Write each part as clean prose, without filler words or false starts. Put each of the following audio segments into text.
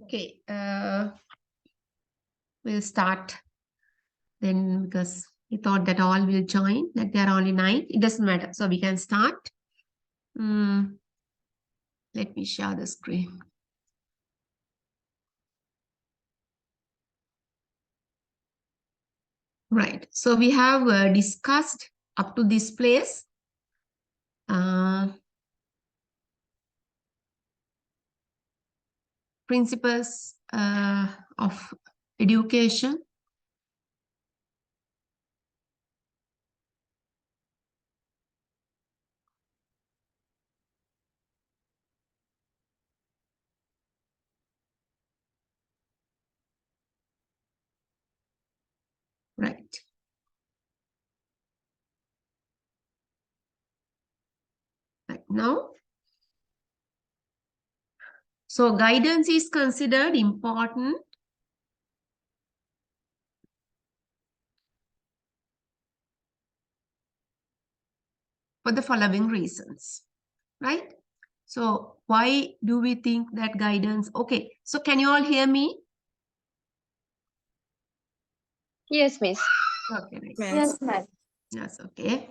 Okay, we'll start then because we thought that all will join, that there are only 9. It doesn't matter. So we can start. Let me share the screen. Right. So we have discussed up to this place. Principles of education. Right. Right now. So guidance is considered important for the following reasons, right? So why do we think that guidance? Okay, so can you all hear me? Yes, miss. Okay, nice. Yes, ma'am. Yes, okay.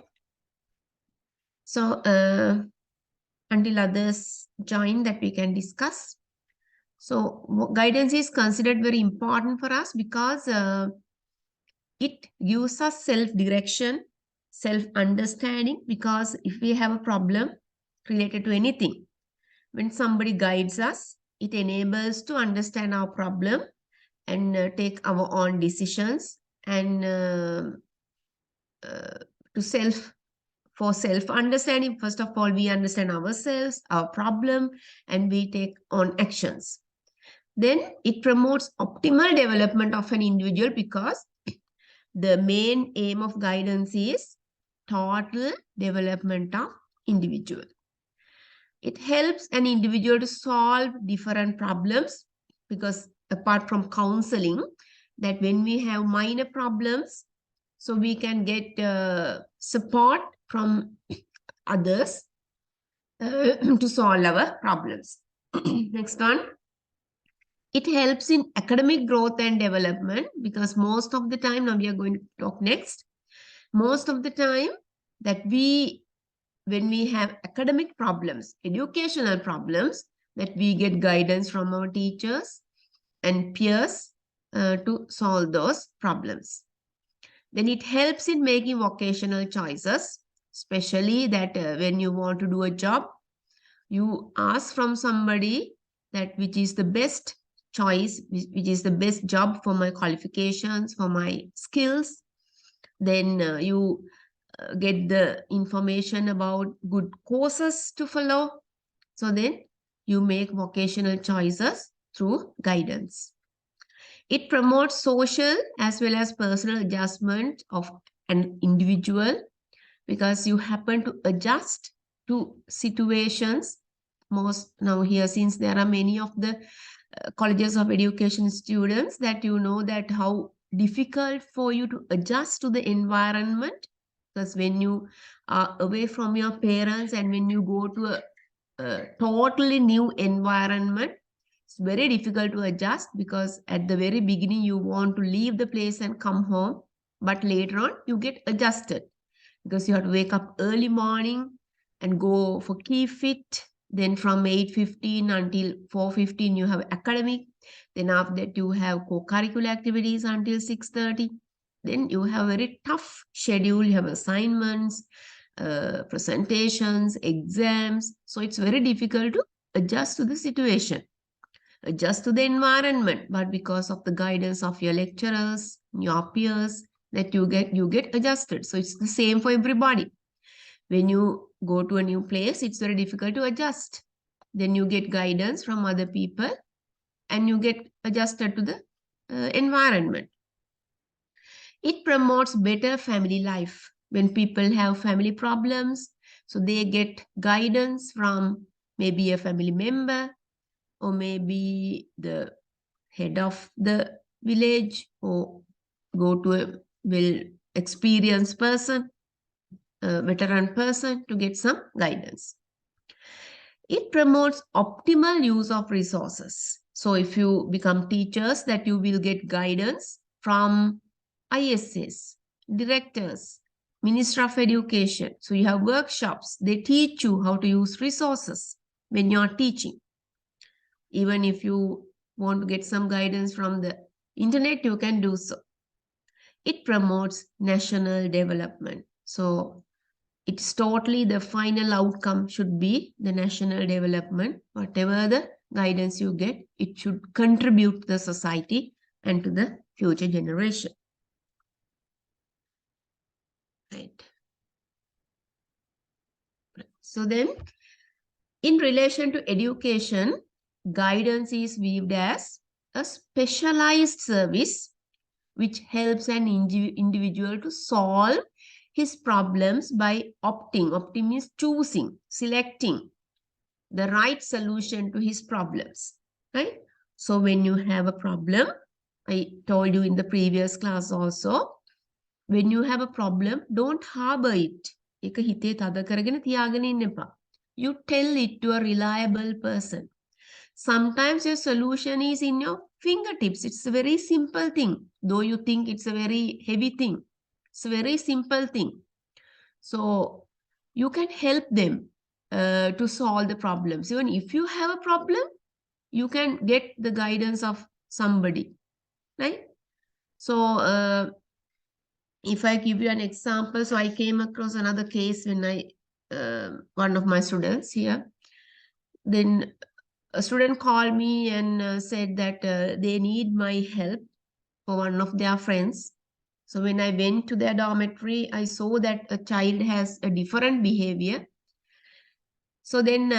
So until others join that we can discuss. So guidance is considered very important for us because it gives us self-direction, self-understanding, because if we have a problem related to anything, when somebody guides us, it enables to understand our problem and take our own decisions and to self-understanding. First of all, we understand ourselves, our problem, and we take on actions. Then it promotes optimal development of an individual because the main aim of guidance is total development of individual. It helps an individual to solve different problems because apart from counseling, that when we have minor problems, so we can get support from others to solve our problems. Next one. It helps in academic growth and development because most of the time, now we are going to talk next, most of the time that when we have academic problems, educational problems, that we get guidance from our teachers and peers to solve those problems. Then it helps in making vocational choices, especially that when you want to do a job, you ask from somebody that which is the best choice, which is the best job for my qualifications, for my skills. Then you get the information about good courses to follow. So then you make vocational choices through guidance. It promotes social as well as personal adjustment of an individual because you happen to adjust to situations. Most now here, since there are many of the colleges of education students, that you know that how difficult for you to adjust to the environment, because when you are away from your parents and when you go to a totally new environment, it's very difficult to adjust because at the very beginning you want to leave the place and come home, but later on you get adjusted because you have to wake up early morning and go for key fit. Then from 8:15 until 4:15 you have academic. Then after that you have co-curricular activities until 6:30. Then you have a very tough schedule. You have assignments, presentations, exams. So it's very difficult to adjust to the situation, adjust to the environment. But because of the guidance of your lecturers, your peers, that you get adjusted. So it's the same for everybody. When you go to a new place, it's very difficult to adjust. Then you get guidance from other people and you get adjusted to the environment. It promotes better family life. When people have family problems, so they get guidance from maybe a family member or maybe the head of the village, or go to a well-experienced person, a veteran person, to get some guidance. It promotes optimal use of resources So if you become teachers, that you will get guidance from ISS, directors, Minister of Education. So you have workshops. They teach you how to use resources when you're teaching. Even if you want to get some guidance from the internet, you can do so. It promotes national development. So it's totally the final outcome should be the national development. Whatever the guidance you get, it should contribute to the society and to the future generation. Right. So then, in relation to education, guidance is viewed as a specialized service which helps an individual to solve his problems by opting. Opting means choosing, selecting the right solution to his problems, right? So when you have a problem, I told you in the previous class also, when you have a problem, don't harbor it. You tell it to a reliable person. Sometimes your solution is in your fingertips. It's a very simple thing, though you think it's a very heavy thing. It's a very simple thing. So you can help them to solve the problems. Even if you have a problem, you can get the guidance of somebody, right? So if I give you an example, so I came across another case when one of my students here, then a student called me and said that they need my help for one of their friends. So when I went to their dormitory, I saw that a child has a different behavior. So then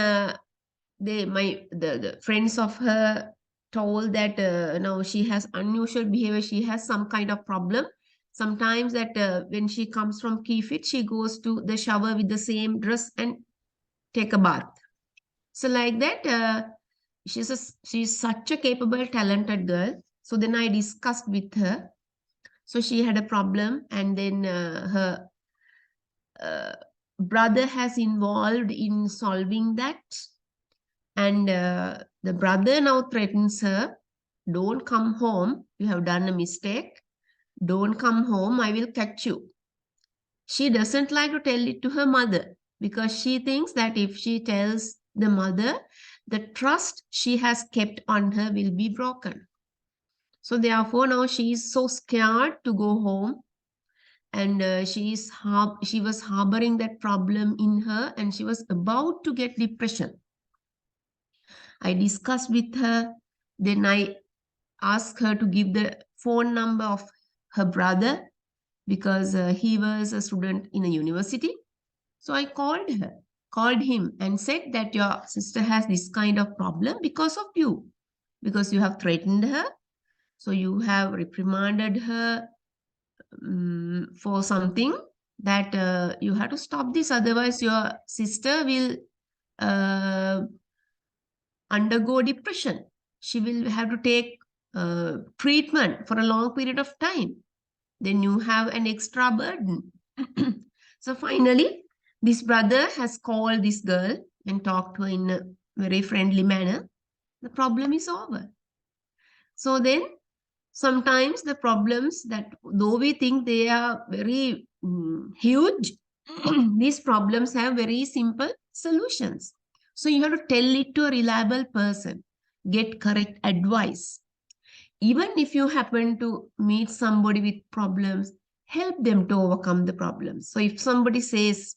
the friends of her told that now she has unusual behavior. She has some kind of problem. Sometimes that when she comes from Kefit, she goes to the shower with the same dress and take a bath. So like that, she's such a capable, talented girl. So then I discussed with her. So she had a problem, and then her brother has involved in solving that. And the brother now threatens her, don't come home, you have done a mistake. Don't come home, I will catch you. She doesn't like to tell it to her mother because she thinks that if she tells the mother, the trust she has kept on her will be broken. So therefore now she is so scared to go home, and she was harboring that problem in her, and she was about to get depression. I discussed with her, then I asked her to give the phone number of her brother because he was a student in a university. So I called him and said that your sister has this kind of problem because of you, because you have threatened her. So you have reprimanded her for something that you have to stop this. Otherwise, your sister will undergo depression. She will have to take treatment for a long period of time. Then you have an extra burden. So finally, this brother has called this girl and talked to her in a very friendly manner. The problem is over. So then sometimes the problems that though we think they are very huge, these problems have very simple solutions. So you have to tell it to a reliable person, get correct advice. Even if you happen to meet somebody with problems, help them to overcome the problems. So if somebody says,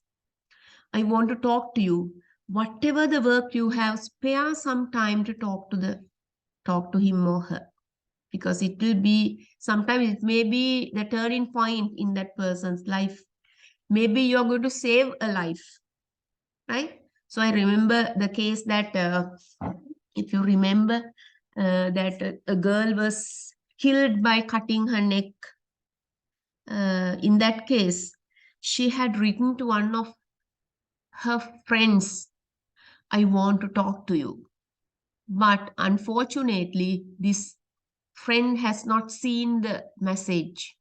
I want to talk to you, whatever the work you have, spare some time to talk to him or her. Because it will be, sometimes it may be the turning point in that person's life. Maybe you're going to save a life, right? So I remember the case that, if you remember, that a girl was killed by cutting her neck. In that case, she had written to one of her friends, I want to talk to you. But unfortunately, this friend has not seen the message.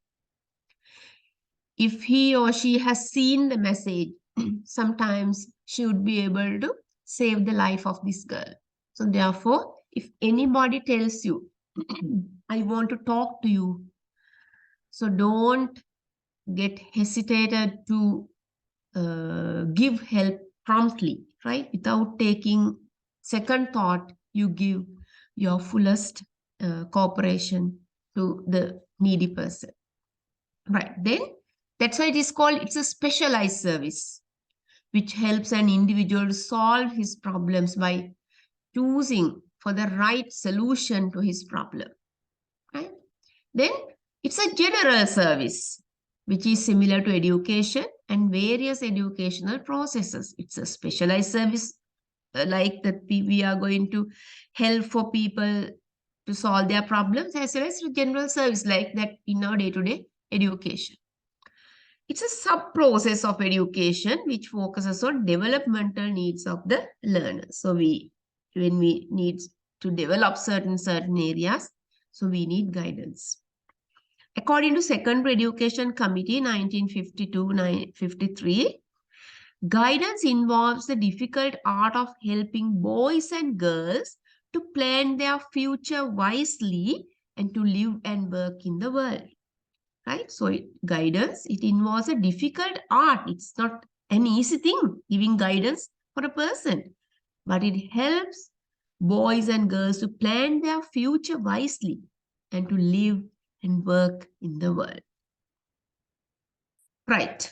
If he or she has seen the message, sometimes she would be able to save the life of this girl. So therefore, if anybody tells you, I want to talk to you, so don't get hesitated to give help promptly, right? Without taking second thought, you give your fullest cooperation to the needy person, right? Then that's why it is called, it's a specialized service, which helps an individual solve his problems by choosing for the right solution to his problem, right? Then it's a general service, which is similar to education and various educational processes. It's a specialized service like that we are going to help for people to solve their problems, as well as general service like that in our day-to-day education. It's a sub-process of education which focuses on developmental needs of the learner. So when we need to develop certain areas, so we need guidance. According to Secondary Education Committee 1952-53, guidance involves the difficult art of helping boys and girls to plan their future wisely and to live and work in the world. Right? So guidance, it involves a difficult art. It's not an easy thing, giving guidance for a person, but it helps boys and girls to plan their future wisely and to live and work in the world. Right.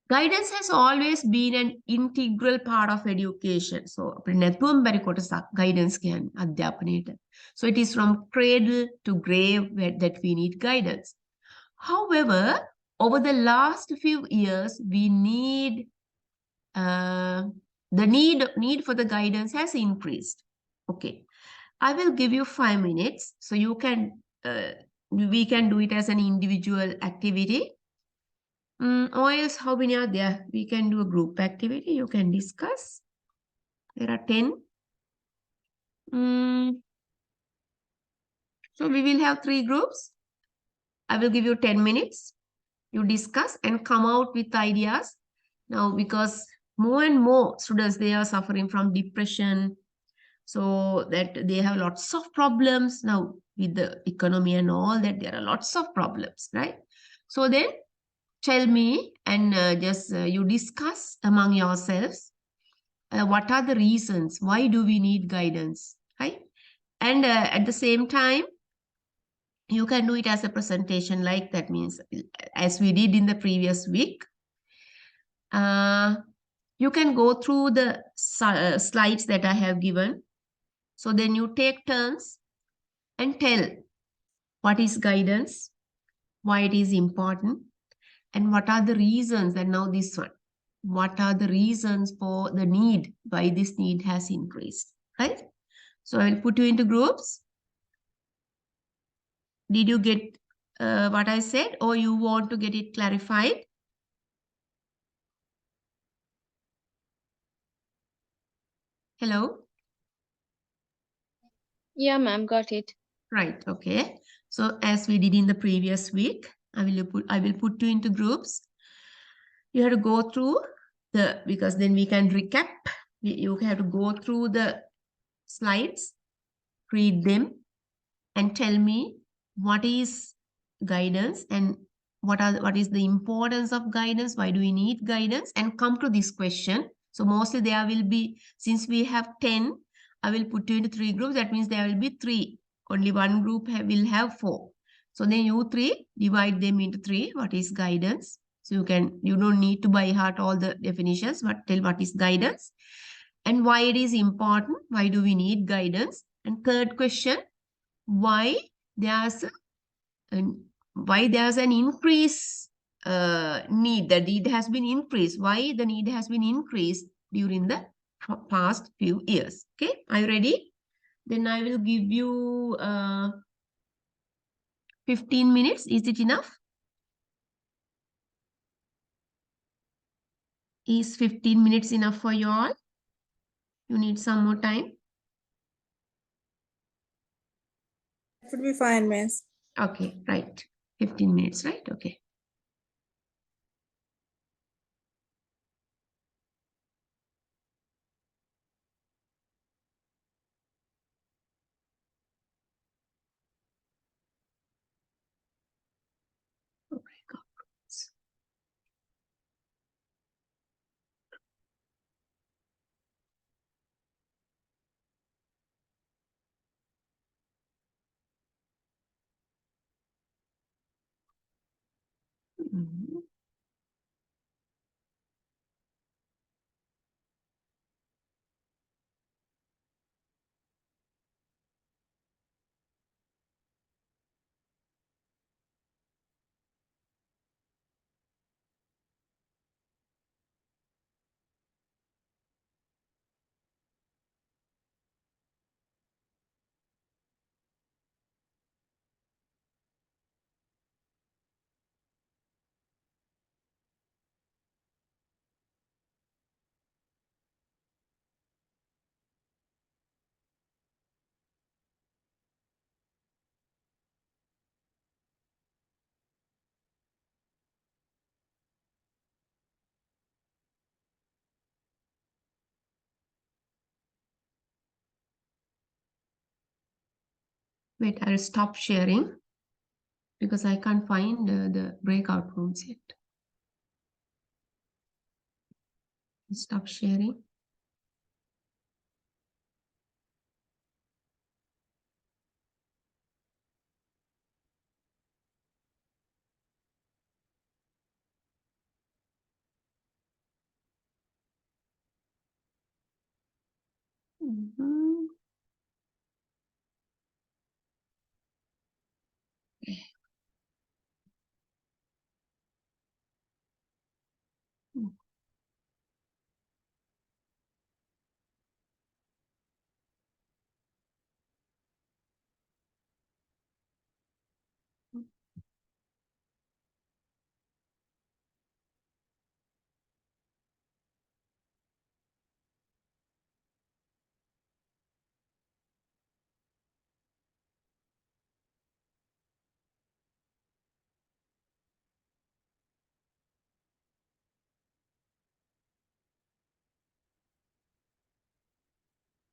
Guidance has always been an integral part of education. So, guidance can adhyapaneta. So, it is from cradle to grave that we need guidance. However, over the last few years, we need the need for the guidance has increased. Okay, I will give you 5 minutes, so you can we can do it as an individual activity. Or else, how many are there? We can do a group activity. You can discuss. There are 10. So we will have 3 groups. I will give you 10 minutes. You discuss and come out with ideas. Now, because more and more students, they are suffering from depression, so that they have lots of problems now with the economy and all that. There are lots of problems, right? So then tell me and just you discuss among yourselves what are the reasons, why do we need guidance, right? And at the same time, you can do it as a presentation, like that means as we did in the previous week. You can go through the slides that I have given. So then you take turns and tell what is guidance, why it is important, and what are the reasons. And now this one, what are the reasons for the need, why this need has increased, right? So I will put you into groups. Did you get what I said, or you want to get it clarified? Hello? Yeah, ma'am, got it. Right, okay. So as we did in the previous week, I will put you into groups. You have to go through because then we can recap. You have to go through the slides, read them, and tell me what is guidance and what is the importance of guidance, why do we need guidance, and come to this question. So mostly there will be, since we have 10, I will put you into 3 groups. That means there will be 3. Only one group will have 4. So then you 3 divide them into 3. What is guidance? So you don't need to by heart all the definitions, but tell what is guidance and why it is important. Why do we need guidance? And third question, why there's an increase need, the need has been increased, why the need has been increased during the past few years. Okay, are you ready? Then I will give you 15 minutes. Is it enough? Is 15 minutes enough for you all? You need some more time? It would be fine, miss. Okay, right. 15 minutes, right? Okay. Mhm. Wait, I'll stop sharing because I can't find the breakout rooms yet. Stop sharing. Mhm.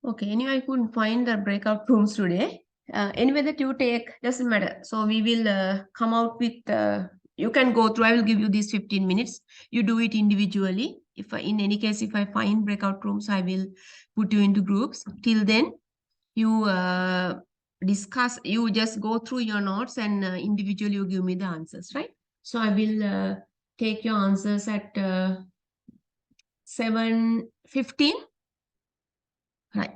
Okay, anyway, I couldn't find the breakout rooms today. Anyway, that you take doesn't matter. So we will come out with, you can go through, I will give you these 15 minutes. You do it individually. If in any case, if I find breakout rooms, I will put you into groups. Till then, you discuss, you just go through your notes and individually you give me the answers, right? So I will take your answers at 7:15. Right.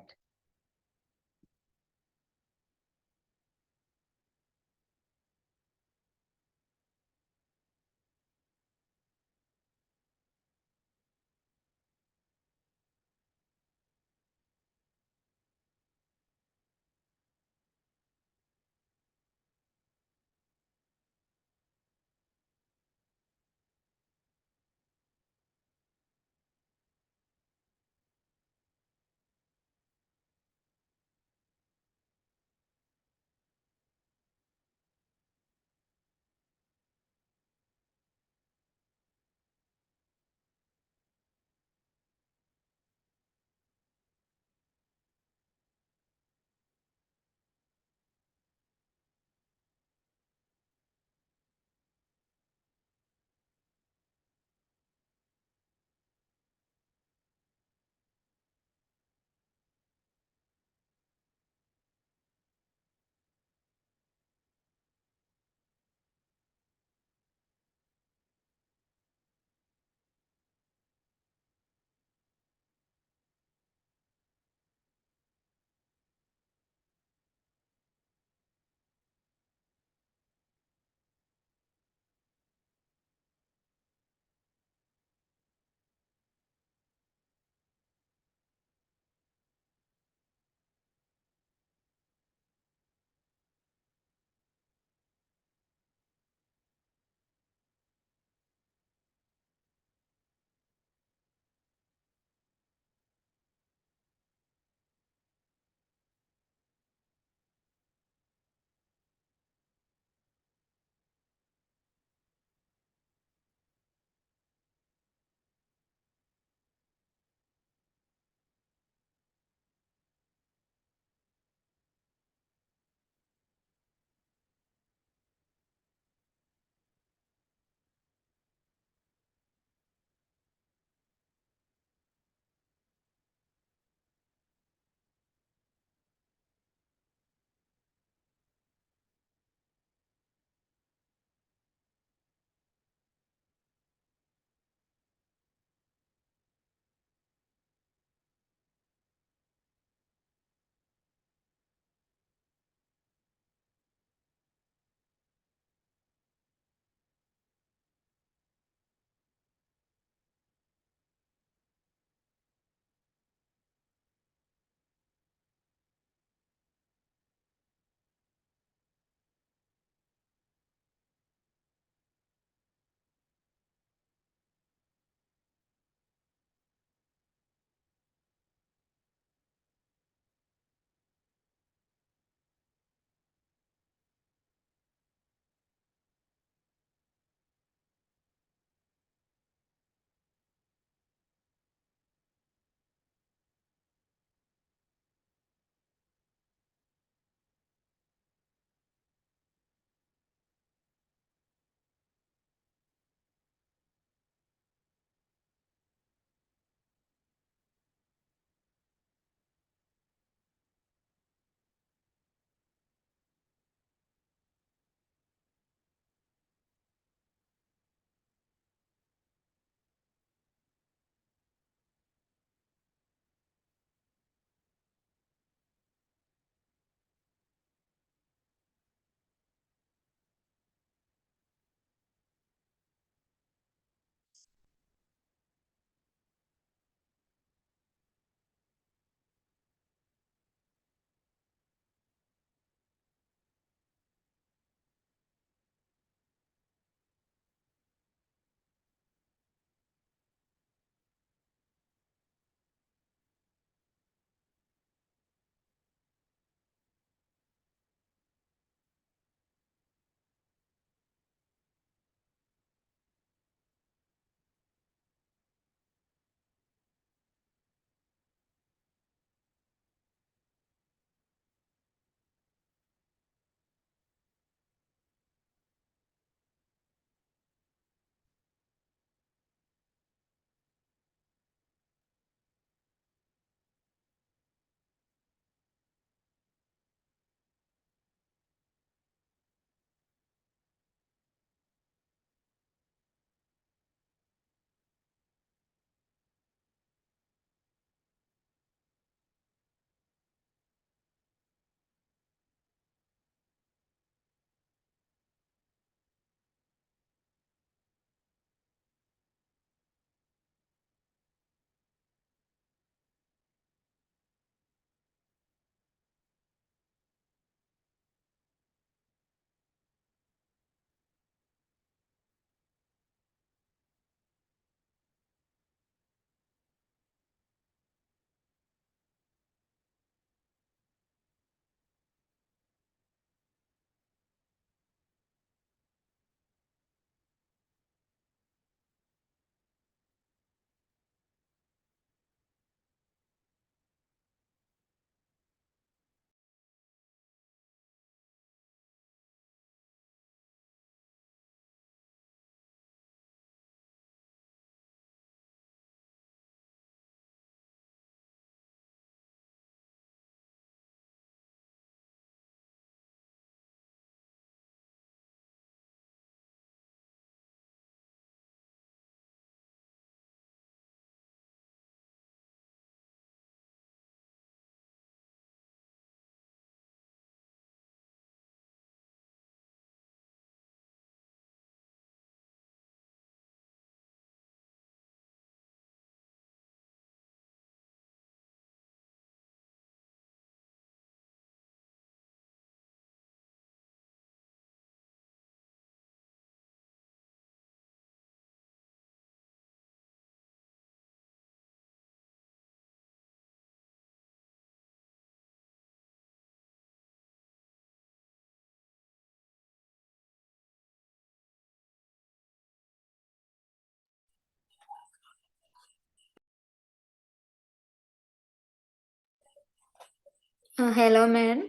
Hello, ma'am.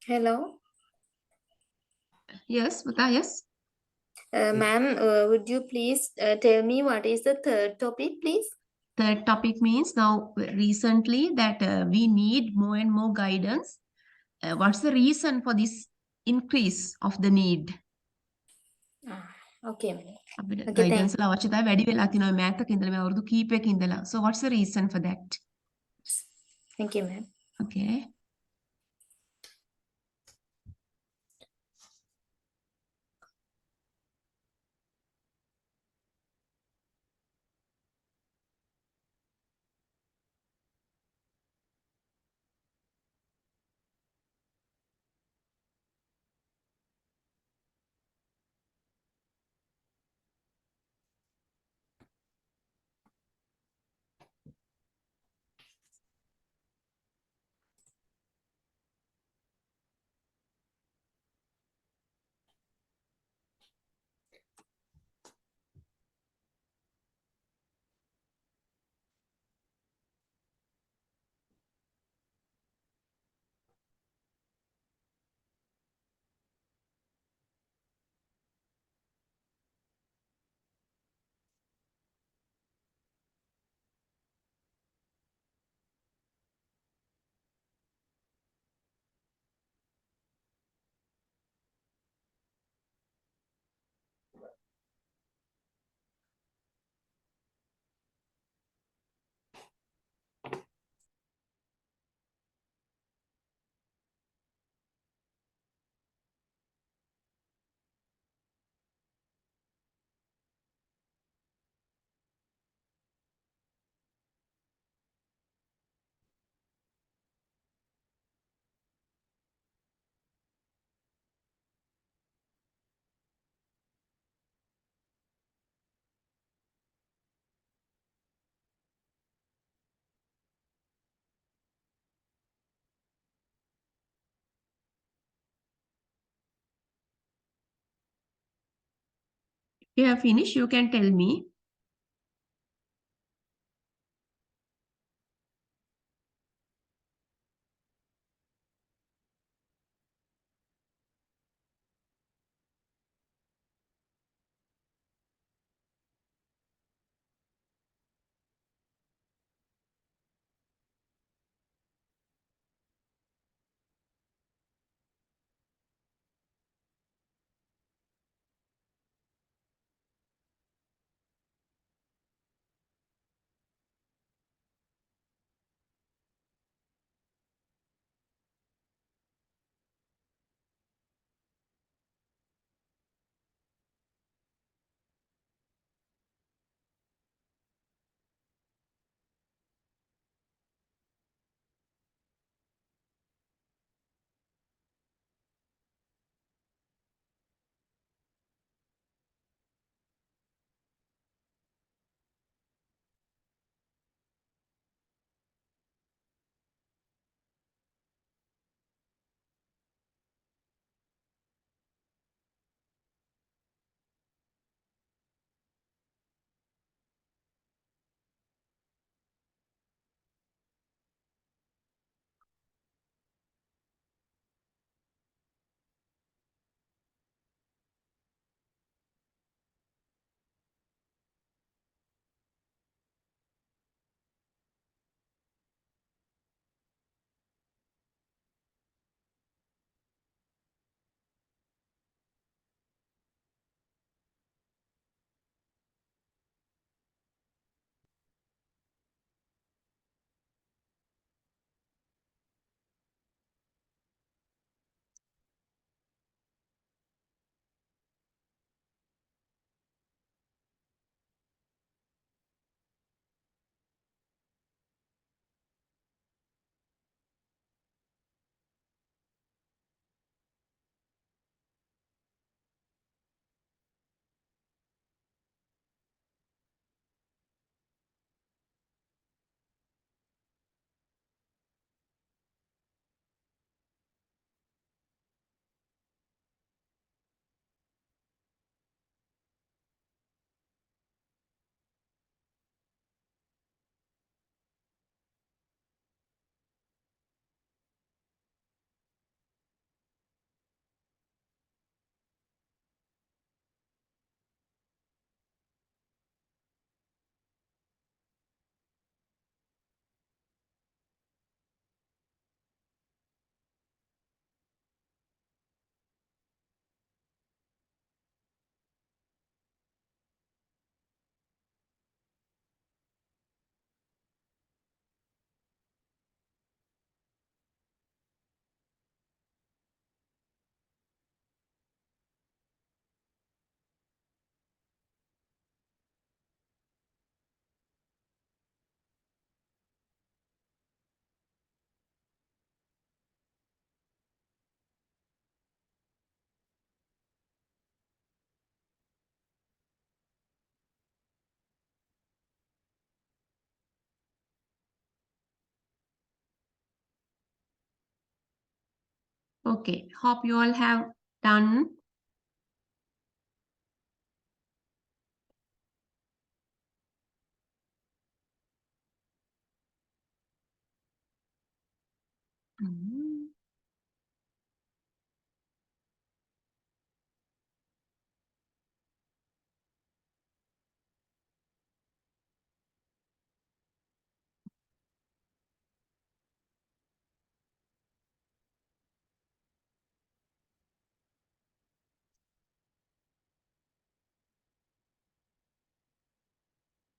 Hello. Yes, Mata, yes. Ma'am, would you please tell me what is the third topic, please? Third topic means now recently that we need more and more guidance. What's the reason for this increase of the need? Okay, ma'am. අපිට Okay, guidance වල අවශ්‍යතාවය වැඩි වෙලා තිනවා මෑතක ඉඳලා මේ අවුරුදු කීපයක ඉඳලා. So what's the reason for that? Thank you, ma'am. Okay. If you have finished, you can tell me. Okay, hope you all have done. Mhm.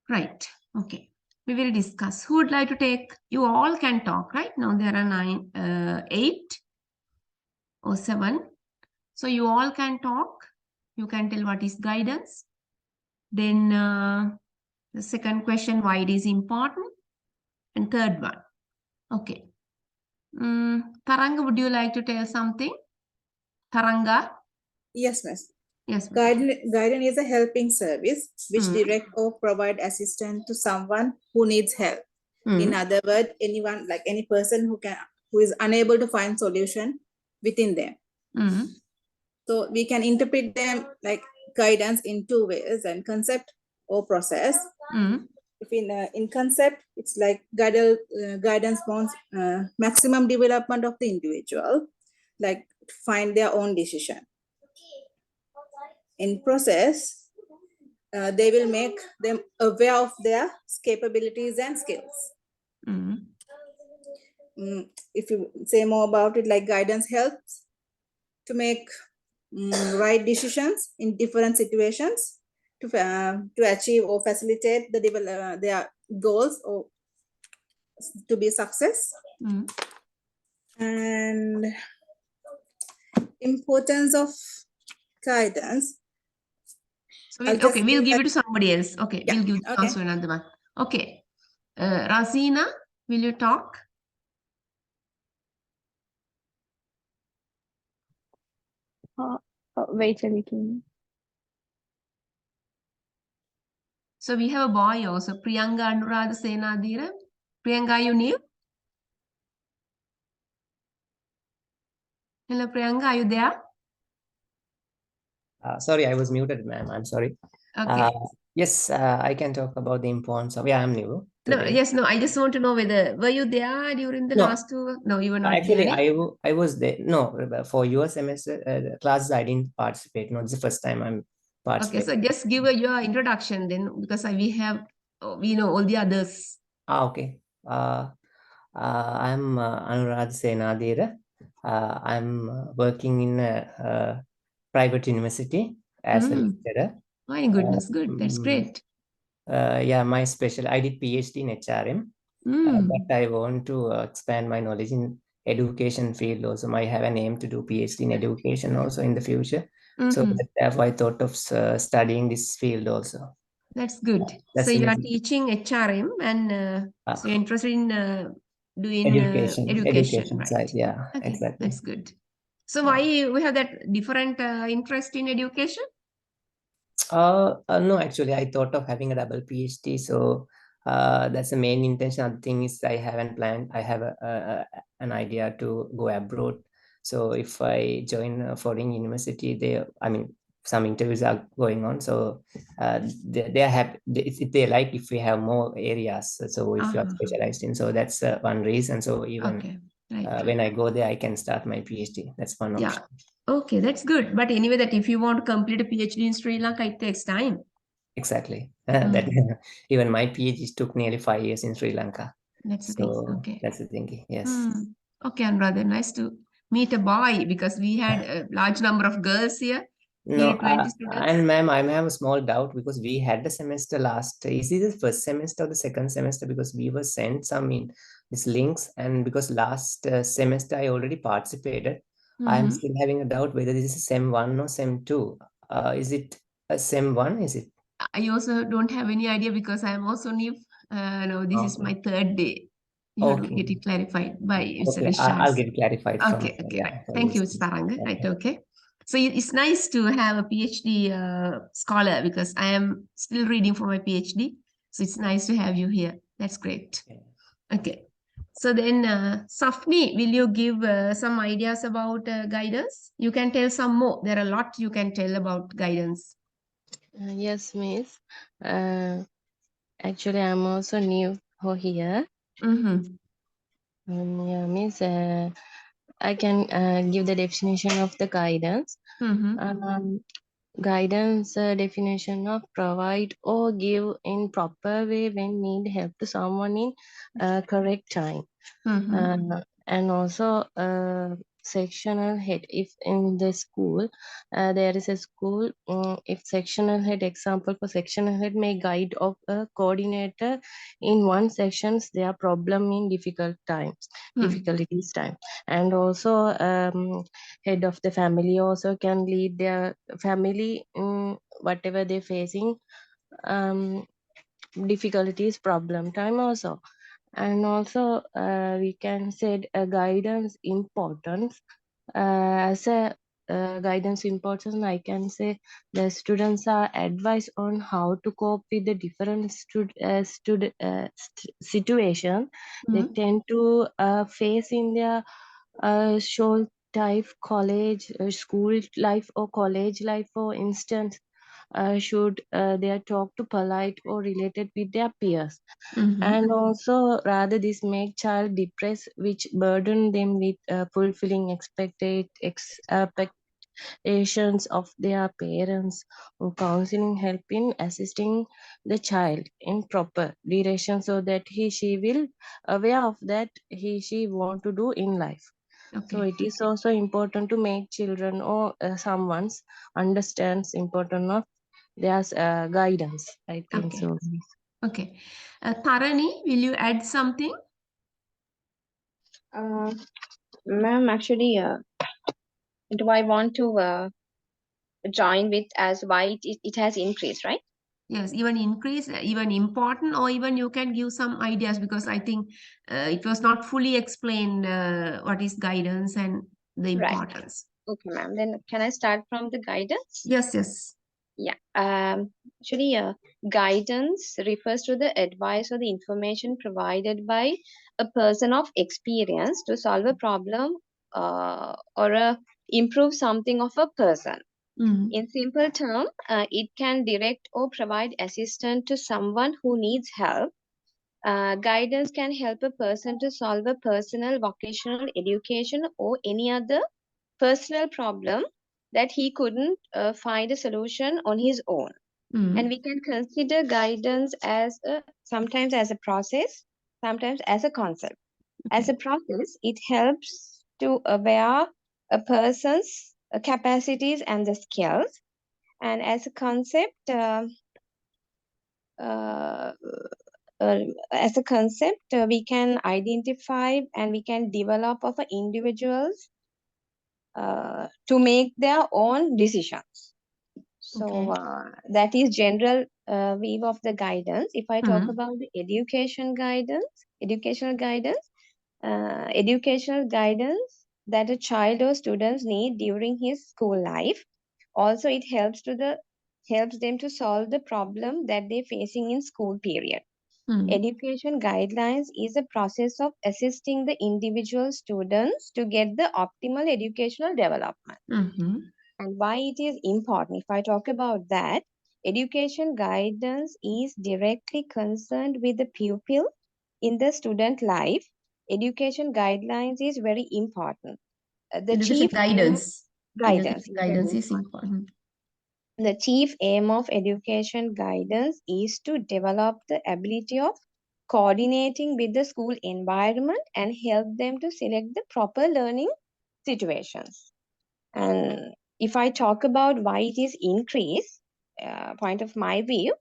Right. Okay. We will discuss. Who would like to take? You all can talk, right? Now there are 8 or 7. So you all can talk. You can tell what is guidance. Then the second question, why it is important. And third one. Okay. Taranga, would you like to tell something? Taranga? Yes, miss. Yes, ma'am. Guidance is a helping service which direct or provide assistance to someone who needs help. In other words, anyone, like any person who is unable to find solution within them. So we can interpret them like guidance in 2 ways, and concept or process. If in concept, it's like guidance wants maximum development of the individual, like to find their own decision. In process, they will make them aware of their capabilities and skills. If you say more about it, like guidance helps to make right decisions in different situations to achieve or facilitate their goals or to be success. And importance of guidance. So we'll give it to somebody else. Okay, we'll give the chance to another one. Okay. Razina, will you talk? Wait a second. So we have a boy also, Priyanka Anuradha Senadira. Priyanka, you new? Hello, Priyanka, are you there? Sorry, I was muted, ma'am. I'm sorry. Okay. Yes, I can talk about the importance of, I'm new today. No, I just want to know were you there during the last 2? No, you were not actually, there. I was there. No, for your semester classes, I didn't participate. No, it's the first time I'm participating. Okay, so just give your introduction then, because we have, we know all the others. Okay. I'm Anuradha Senadira. I'm working in a private university as a lecturer. My goodness, good. That's great. My I did PhD in HRM, but I want to expand my knowledge in education field also. I have an aim to do PhD in education also in the future. So therefore I thought of studying this field also. That's good. So you are teaching HRM and so you're interested in doing education, right? Side, yeah, okay, exactly. That's good. So why we have that different interest in education? No, actually, I thought of having a double PhD. So that's the main intention. Other thing is I haven't planned. I have an idea to go abroad. So if I join a foreign university, some interviews are going on. So they are happy. They like if we have more areas. So if you are specialized in, so that's one reason. So even when I go there, I can start my PhD. That's one option. Okay, that's good. But anyway, that if you want to complete a PhD in Sri Lanka, it takes time. Exactly. Even my PhD took nearly 5 years in Sri Lanka. That's the thing. Okay. That's the thinking. Yes. Okay, and rather nice to meet a boy because we had a large number of girls here. No, 20 students. And ma'am, I have a small doubt because we had the semester last. Is it the first semester or the second semester? Because we were sent some in these links, and because last semester I already participated, I'm still having a doubt whether this is SEM 1 or SEM 2. Is it a SEM 1? Is it? I also don't have any idea because I am also new. No, this is my 3rd day. You have to get it clarified by Mr. Rishad. I'll get it clarified. Okay, right. Thank you, Mr. Taranga. Right, okay. So it's nice to have a PhD scholar because I am still reading for my PhD. So it's nice to have you here. That's great. Okay. So then, Safni, will you give some ideas about guidance? You can tell some more. There are a lot you can tell about guidance. Yes, Miss. Actually, I'm also new for here. Mm-hmm. Yeah, Miss. I can give the definition of the guidance. Mm-hmm. Guidance definition of provide or give in proper way when need help to someone in correct time. Mm-hmm. And also sectional head, if in the school there is a school, if sectional head, example for sectional head may guide of a coordinator in one sections their problem in difficulties time. And also head of the family also can lead their family in whatever they're facing, difficulties problem time also. And also we can say guidance importance, as a guidance importance, I can say the students are advised on how to cope with the different situation they tend to face in their short type college, school life or college life, for instance. Should they are talk to polite or related with their peers. Mm-hmm. And also rather this make child depressed, which burden them with fulfilling expectations of their parents, or counseling help in assisting the child in proper direction, so that she will aware of that she want to do in life. Okay. So it is also important to make children or someone's understands important of their guidance. I think Okay. so. Okay. Tarani, will you add something? Ma'am, actually, do I want to join with as why it has increased, right? Yes, even increase, even important, or even you can give some ideas, because I think it was not fully explained what is guidance and the Right. importance. Okay, ma'am. Then can I start from the guidance? Yes, yes. Yeah. Actually, guidance refers to the advice or the information provided by a person of experience to solve a problem or improve something of a person. Mm. In simple term, it can direct or provide assistance to someone who needs help. Guidance can help a person to solve a personal, vocational, education, or any other personal problem that he couldn't find a solution on his own. Mm. And we can consider guidance as sometimes as a process, sometimes as a concept. As Okay. a process, it helps to aware a person's capacities and the skills. And as a concept, uh, as a concept, we can identify and we can develop of individuals to make their own decisions. So Okay. that is general view of the guidance. If I talk Mm. about the educational guidance that a child or students need during his school life. Also, it helps them to solve the problem that they're facing in school period. Mm. Education guidelines is a process of assisting the individual students to get the optimal educational development. Mm-hmm. And why it is important, if I talk about that, education guidance is directly concerned with the pupil in the student life. Education guidelines is very important. The Education chief aim, guidance. guidance Education is very guidance is important. important. The chief aim of education guidance is to develop the ability of coordinating with the school environment and help them to select the proper learning situations. And if I talk about why it is increased, point of my view,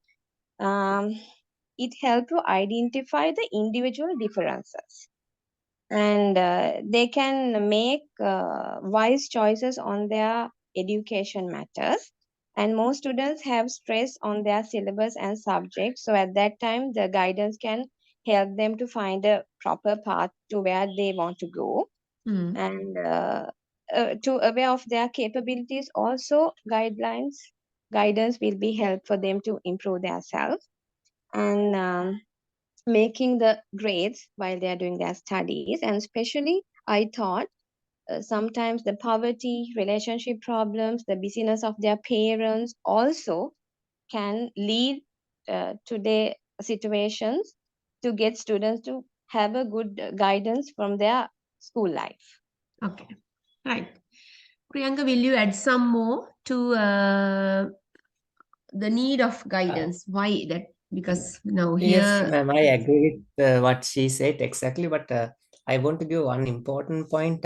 it helps to identify the individual differences. And they can make wise choices on their education matters. And most students have stress on their syllabus and subjects. So at that time, the guidance can help them to find a proper path to where they want to go. Mm. And to aware of their capabilities, also guidance will be help for them to improve themselves. And making the grades while they are doing their studies. And especially, I thought sometimes the poverty, relationship problems, the busyness of their parents also can lead to their situations to get students to have a good guidance from their school life. Okay, right. Priyanka, will you add some more to the need of guidance? Why that? Because now Yes, here. ma'am, I agree with what she said exactly, but I want to give one important point.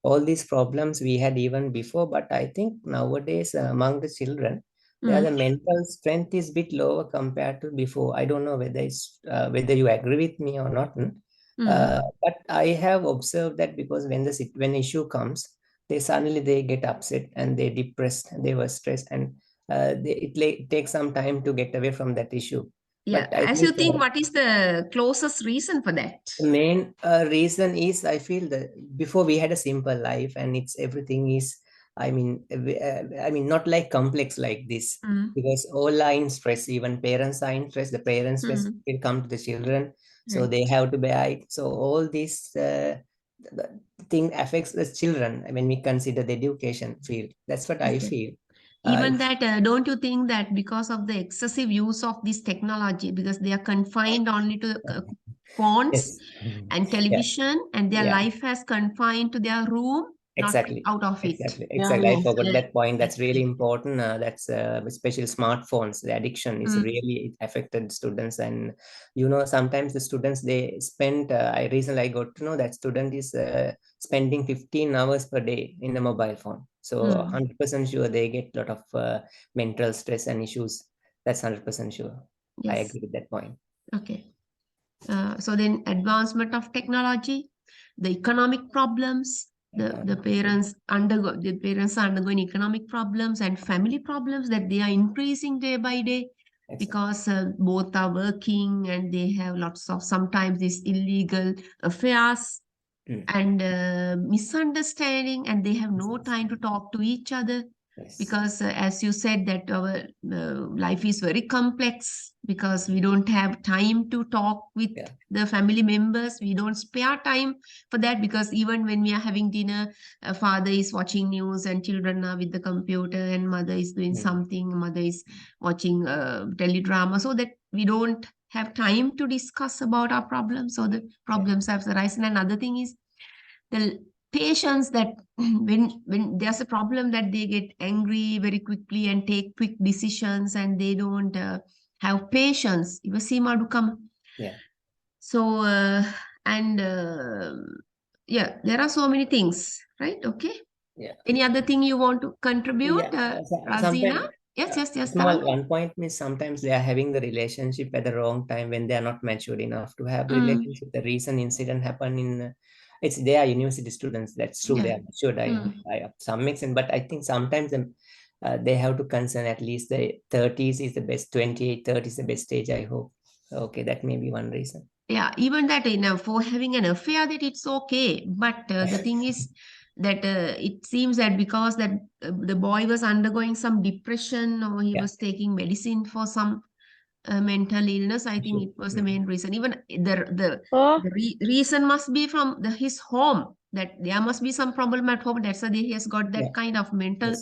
All these problems we had even before, but I think nowadays among the children, the mental strength is bit lower compared to before. I don't know whether you agree with me or not. But I have observed that because when issue comes, they get upset and they depressed, they were stressed, and it takes some time to get away from that issue. Yeah, But I as think you think, what is the closest reason for that? the main reason is I feel that before we had a simple life and it's everything is, I mean, not like complex like this, because all are in stress, even parents are in stress, the parents stress will come to the children, so they have to bear it. So all this the thing affects the children when we consider the education field. That's what I feel. Even that, don't you think that because of the excessive use of this technology, because they are confined only to phones Yes. and Yeah. television, and their Yeah. life has confined to their room, Exactly. not out of it. Exactly. I yes, forgot yes. that point. That's really important. That's especially smartphones. The addiction is really it affected students, and sometimes the students they spend. I recently got to know that student is spending 15 hours per day in a mobile phone. So 100% sure they get a lot of mental stress and issues. That's 100% sure. I Yes. agree with that point. Okay. So then advancement of technology, the economic problems, the parents are undergoing economic problems and family problems that they are increasing day by day because both are working and they have lots of sometimes these illegal affairs and misunderstanding, and they have no time to talk to each other. Yes. Because as you said that our life is very complex because we don't have time to talk with the family members. We don't spare time for that because even when we are having dinner, father is watching news and children are with the computer and mother is doing something, mother is watching teledrama, so that we don't have time to discuss about our problems. So the problems have arisen. Another thing is the patients that when there's a problem that they get angry very quickly and take quick decisions and they don't have patience. Yeah. So and yeah, there are so many things, right? Okay. Yeah. Any other thing you want to contribute, Razina? Sometimes Yes. small Tarang. one point means sometimes they are having the relationship at the wrong time when they are not mature enough to have the relationship. The recent incident happened in they are university students. That's true. They are matured. I some extent, but I think sometimes they have to concern at least the 30s is the best. 28, 30 is the best stage. I hope. Okay, that may be one reason. Yeah, even that for having an affair that it's okay, but the thing is that it seems that because that the boy was undergoing some depression or he was taking medicine for some mental illness, I think it was the main reason. Even the reason must be from his home, that there must be some problem at home. That's why he has got that kind of mental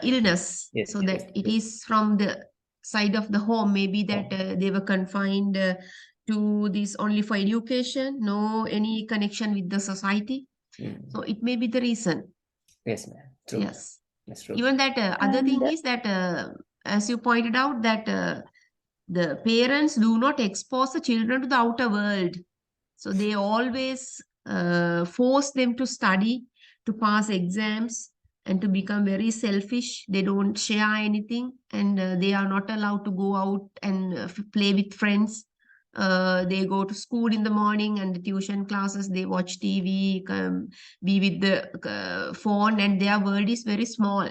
illness. So that it is from the side of the home, maybe that they were confined to this only for education, no any connection with the society. So it may be the reason. Yes, ma'am. True. Yes. That's true. Even that other thing is that as you pointed out that the parents do not expose the children to the outer world. So they always force them to study, to pass exams, and to become very selfish. They don't share anything, and they are not allowed to go out and play with friends. They go to school in the morning and the tuition classes, they watch TV, be with the phone, and their world is very small.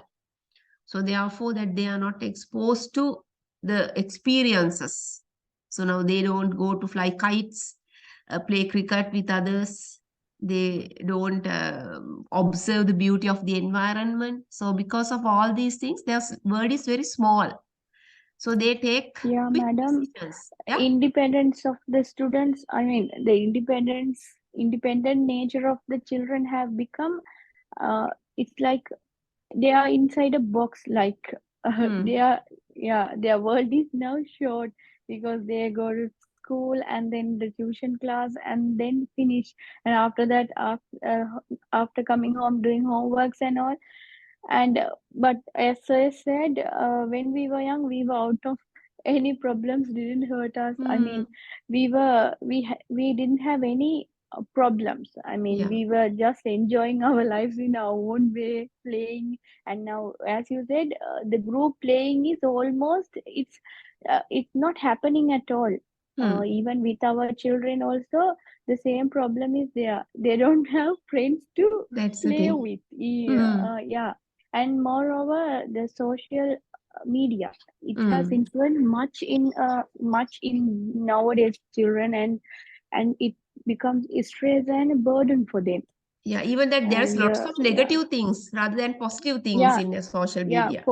So therefore that they are not exposed to the experiences. So now they don't go to fly kites, play cricket with others. They don't observe the beauty of the environment. So because of all these things, their world is very small. So they take Yeah, quick madam. decisions. Yeah. Independence of the students, I mean, the independent nature of the children have become, it's like they are inside a box, like their world is now short because they go to school and then the tuition class and then finish, and after that, after coming home doing homeworks and all. And but as I said, when we were young, we were out of any problems, didn't hurt us. I mean, we didn't have any problems. I mean, Yeah. we were just enjoying our lives in our own way, playing. And now, as you said, the group playing is almost, it's not happening at all. Even with our children also, the same problem is there. They don't have friends to That's the play thing. with. Yeah. And moreover, the social media, it has influenced much in nowadays children, and it becomes stress and a burden for them. Yeah, even that there's And lots of negative things rather than positive things yeah, in the social yeah, media.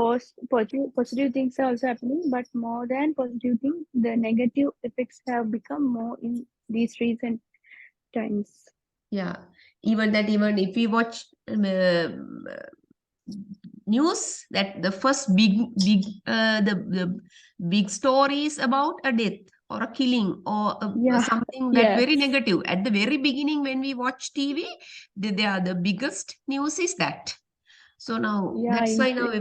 positive things are also happening, but more than positive things, the negative effects have become more in these recent times. Yeah, even if we watch news, that the first the big stories about a death or a killing or something that very negative at the very beginning when we watch TV, the biggest news is that. So now that's why now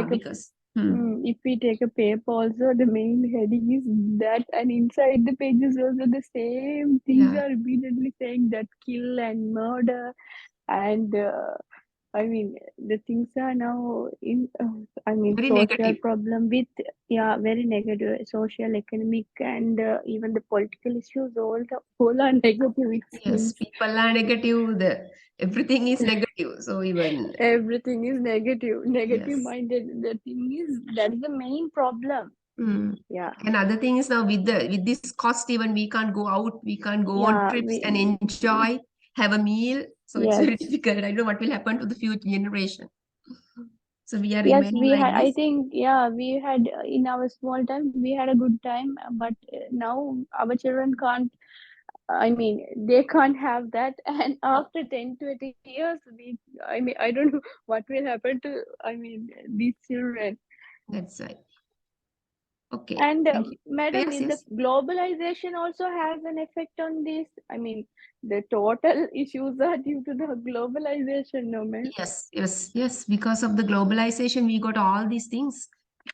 because if we take a paper also, the main heading is that, and inside the pages also the same things are repeatedly saying that kill and murder. And I mean, the things are now in, very social negative. problem with, very negative, social, economic, and even the political issues, all are negative. Yes, people are negative, everything is negative. So even everything is negative minded. The thing is, that's the main problem. Yeah. Another thing is now with this cost, even we can't go out, we can't go on trips and enjoy, have a meal. So it's very difficult. I don't know what will happen to the future generation. So we are remaining like this. I think, we had in our small time, we had a good time, but now our children can't. I mean, they can't have that. And after 10, 20 years, I don't know what will happen to, these children. That's right. Okay. And madam, the globalization also has an effect on this. I mean, the total issues are due to the globalization, no, ma'am? Yes. Because of the globalization, we got all these things,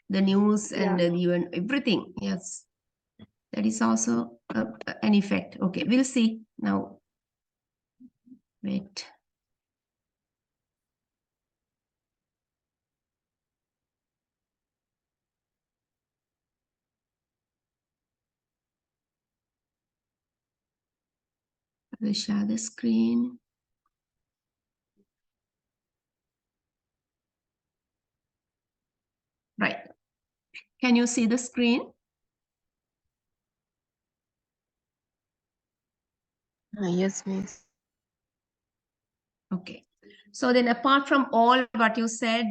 the news and even everything. Yes. That is also an effect. Okay, we'll see now. Wait. We'll share the screen. Right. Can you see the screen? Yes, miss. Okay. So then apart from all what you said,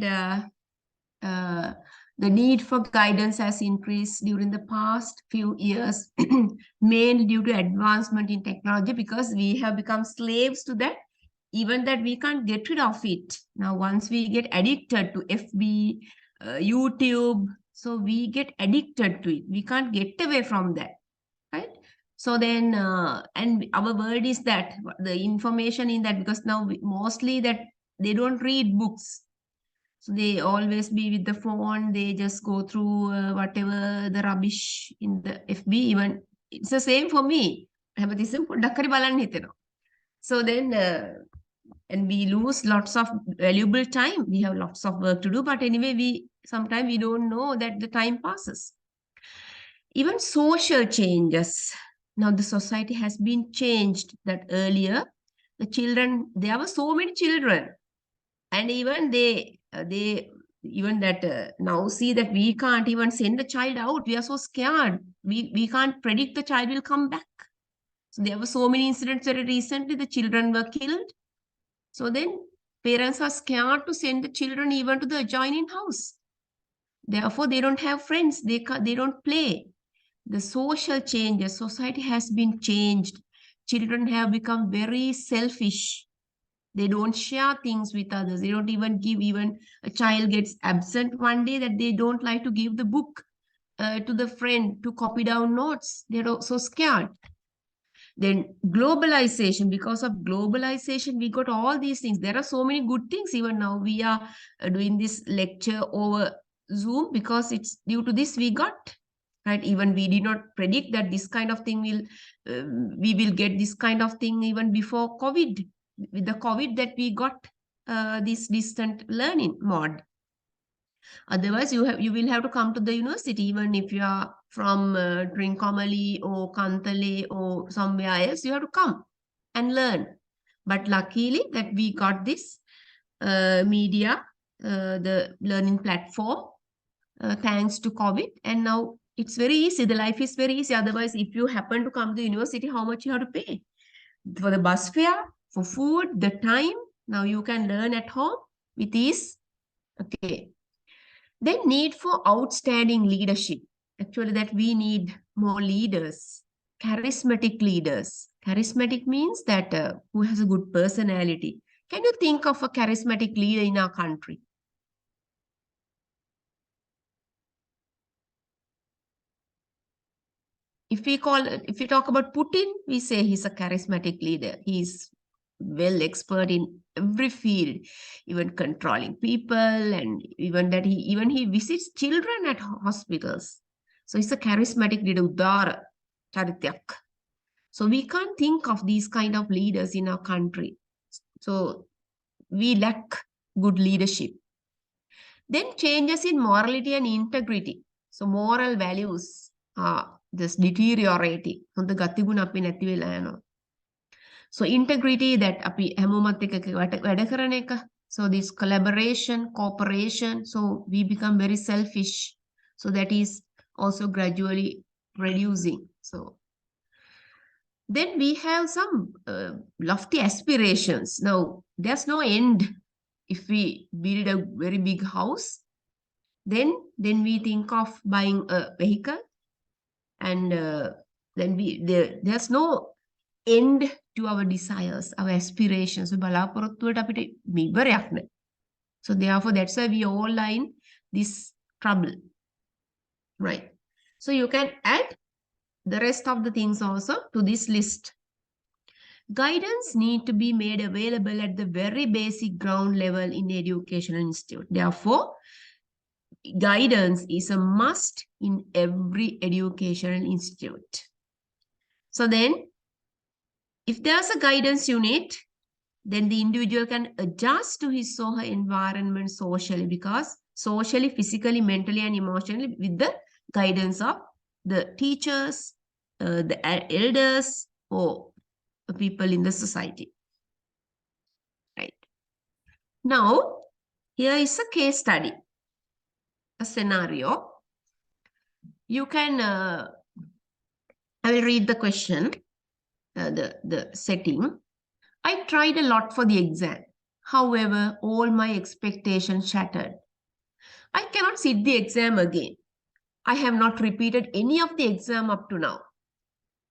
the need for guidance has increased during the past few years, mainly due to advancement in technology, because we have become slaves to that, even that we can't get rid of it. Now, once we get addicted to FB, YouTube, so we get addicted to it. We can't get away from that, right? So then, and our word is that the information in that, because now mostly that they don't read books. So they always be with the phone. They just go through whatever the rubbish in the FB. Even it's the same for me. So then, and we lose lots of valuable time. We have lots of work to do, but anyway, sometimes we don't know that the time passes. Even social changes. Now the society has been changed. That earlier, there were so many children, and even now see that we can't even send a child out. We are so scared. We can't predict the child will come back. So there were so many incidents very recently. The children were killed. So then parents are scared to send the children even to the adjoining house. Therefore, they don't have friends. They don't play. The social changes, society has been changed. Children have become very selfish. They don't share things with others. They don't even give, even a child gets absent one day that they don't like to give the book to the friend to copy down notes. They're so scared. Then globalization, because of globalization, we got all these things. There are so many good things. Even now we are doing this lecture over Zoom because it's due to this we got, right? Even we did not predict that this kind of thing we will get this kind of thing even before COVID. With the COVID that we got this distant learning mode. Otherwise, you will have to come to the university, even if you are from Trincomalee or Kantale or somewhere else, you have to come and learn. But luckily that we got this media, the learning platform, thanks to COVID. And now it's very easy. The life is very easy. Otherwise, if you happen to come to the university, how much you have to pay? For the bus fare, for food, the time. Now you can learn at home with ease. Okay. Then need for outstanding leadership. Actually, that we need more leaders, charismatic leaders. Charismatic means that who has a good personality. Can you think of a charismatic leader in our country? If we talk about Putin, we say he's a charismatic leader. He's well expert in every field, even controlling people, and even he visits children at hospitals. So he's a charismatic leader, Udara Charityak. So we can't think of these kind of leaders in our country. So we lack good leadership. Then changes in morality and integrity. So moral values are just deteriorating. So integrity that api හැමෝමත් එක්ක වැඩ කරන එක. So this collaboration, cooperation. So we become very selfish. So that is also gradually reducing. So then we have some lofty aspirations. Now there's no end. If we build a very big house, then we think of buying a vehicle, and then there's no end to our desires, our aspirations. So therefore, that's why we all are in this trouble, right? So you can add the rest of the things also to this list. Guidance need to be made available at the very basic ground level in educational institute. Therefore, guidance is a must in every educational institute. So then, if there's a guidance unit, then the individual can adjust to his or her environment socially, because socially, physically, mentally, and emotionally, with the guidance of the teachers, the elders, or people in the society. Right. Now, here is a case study, a scenario. You can, I will read the question, the setting. I tried a lot for the exam. However, all my expectations shattered. I cannot sit the exam again. I have not repeated any of the exam up to now.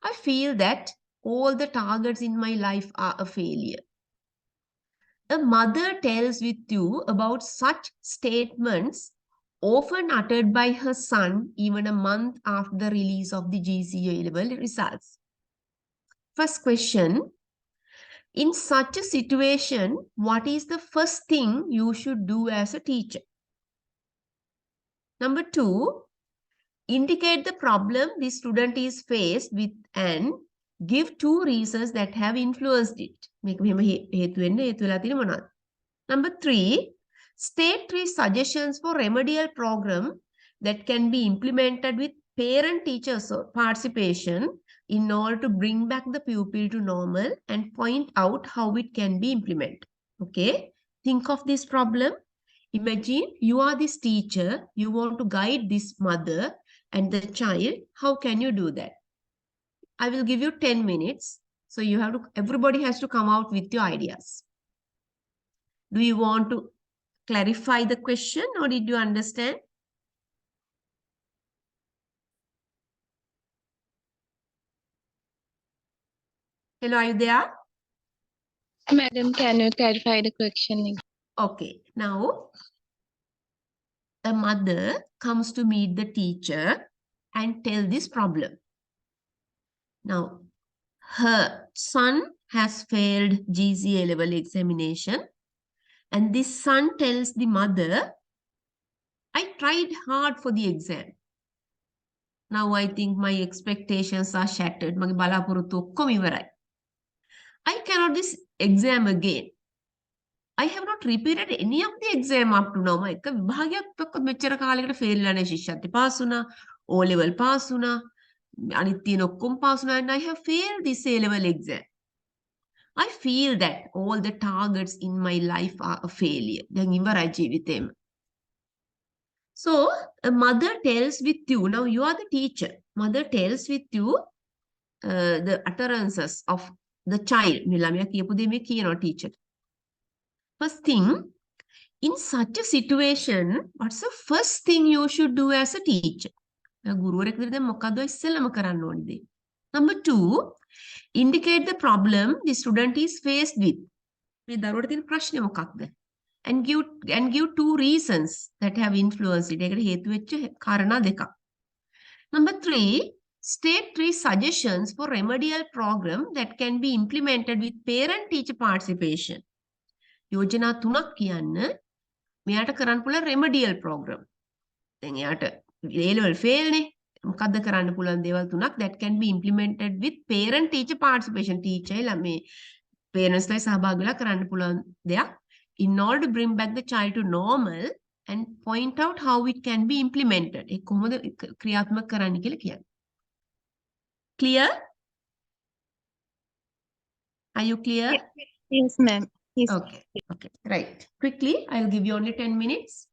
I feel that all the targets in my life are a failure. A mother tells with you about such statements often uttered by her son even a month after the release of the G.C.E level results. First question, in such a situation, what is the first thing you should do as a teacher? Number 2, indicate the problem the student is faced with and give 2 reasons that have influenced it. Number 3, state 3 suggestions for remedial program that can be implemented with parent-teacher participation in order to bring back the pupil to normal, and point out how it can be implemented. Okay, think of this problem. Imagine you are this teacher, you want to guide this mother and the child. How can you do that? I will give you 10 minutes. So you have to, everybody has to come out with your ideas. Do you want to clarify the question, or did you understand? Hello, are you there? Madam, can you clarify the question? Okay, now a mother comes to meet the teacher and tell this problem. Now, her son has failed G.C.E level examination, and this son tells the mother, I tried hard for the exam. Now I think my expectations are shattered. මගේ බලාපොරොත්තු ඔක්කොම ඉවරයි. I cannot this exam again. I have not repeated any of the exam up to now. මම එක විභාගයක් මෙච්චර කාලයකට fail වෙලා නැහැ. ශිෂ්‍යත්ව පාස් වුණා, O level පාස් වුණා, අනිත් තියෙන ඔක්කොම පාස් වුණා, and I have failed this A level exam. I feel that all the targets in my life are a failure. දැන් ඉවරයි ජීවිතේම. So a mother tells with you, now you are the teacher. Mother tells with you the utterances of the child. මේ ළමයා කියපු දේ මේ කියනවා teacher. First thing, in such a situation, what's the first thing you should do as a teacher? ගුරුවරයෙක් විදිහට දැන් මොකද්ද ඉස්සෙල්ලම කරන්න ඕනේ දේ? Number 2, indicate the problem the student is faced with. මේ දරුවට තියෙන ප්‍රශ්නේ මොකක්ද? And give 2 reasons that have influenced it. ඒකට හේතු වෙච්ච කාරණා දෙකක්. Number 3, state 3 suggestions for remedial program that can be implemented with parent-teacher participation. යෝජනා 3ක් කියන්න මෙයාට කරන්න පුළුවන් remedial program. දැන් එයාට A level fail නේ. මොකද්ද කරන්න පුළුවන් දේවල් 3ක් that can be implemented with parent-teacher participation. teacher ළමේ parents ලා සහභාගී වෙලා කරන්න පුළුවන් දෙයක්. In order to bring back the child to normal and point out how it can be implemented. ඒ කොහොමද ක්‍රියාත්මක කරන්න කියලා කියන්නේ. Clear? Are you clear? Yes, ma'am. Yes. Okay. Okay. Right. Quickly, I'll give you only 10 minutes.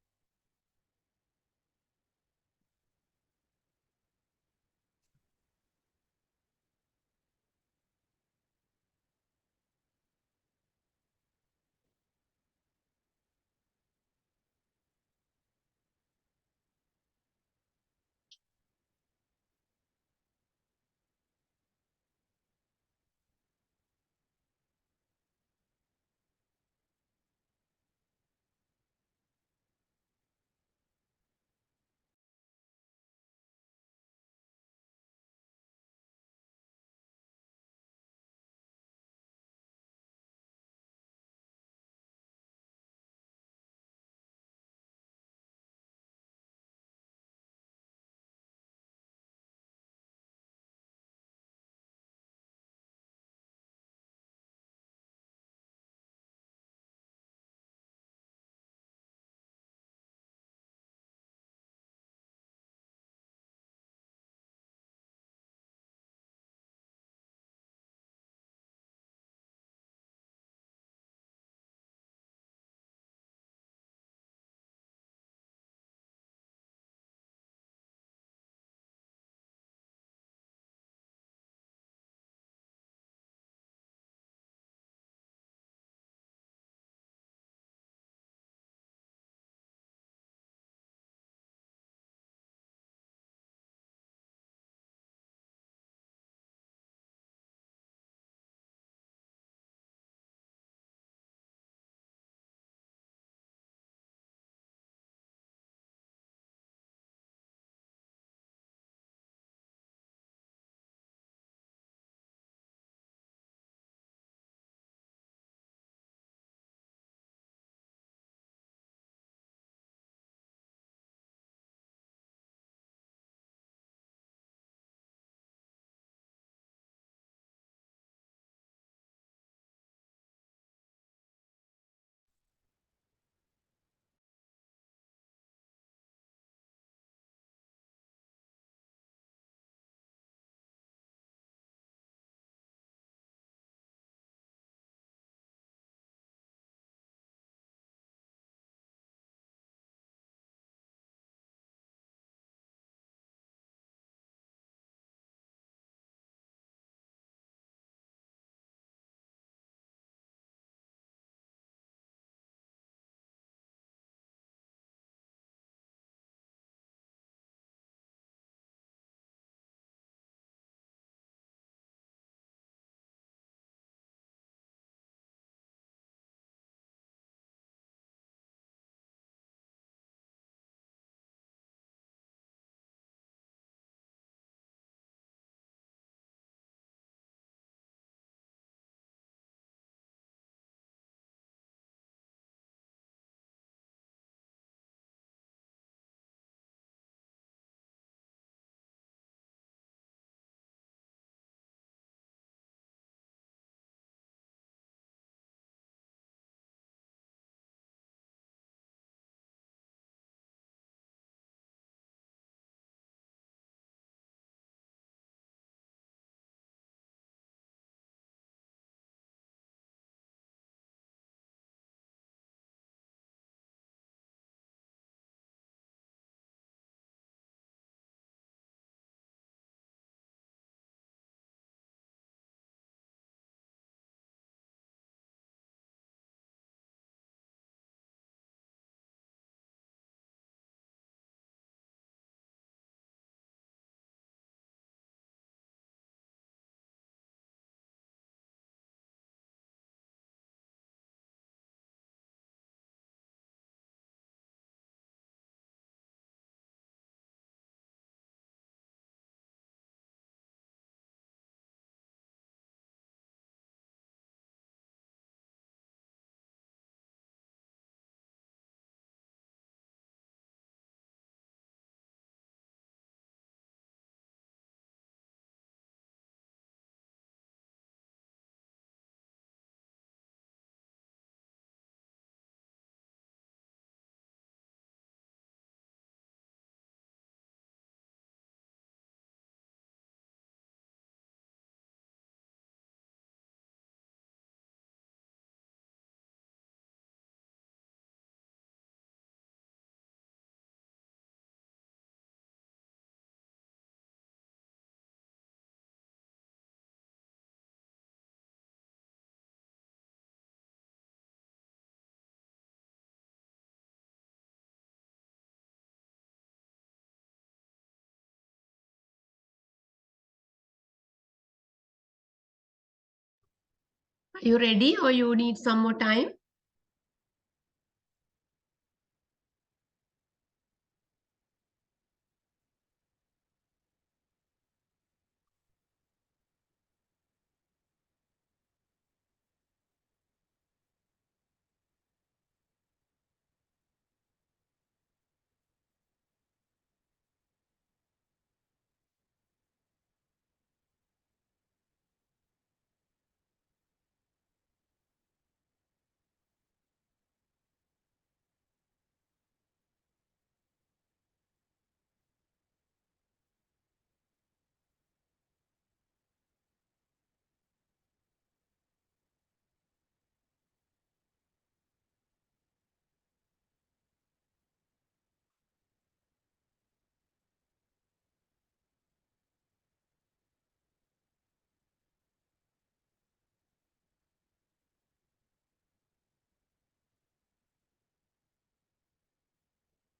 Are you ready or you need some more time?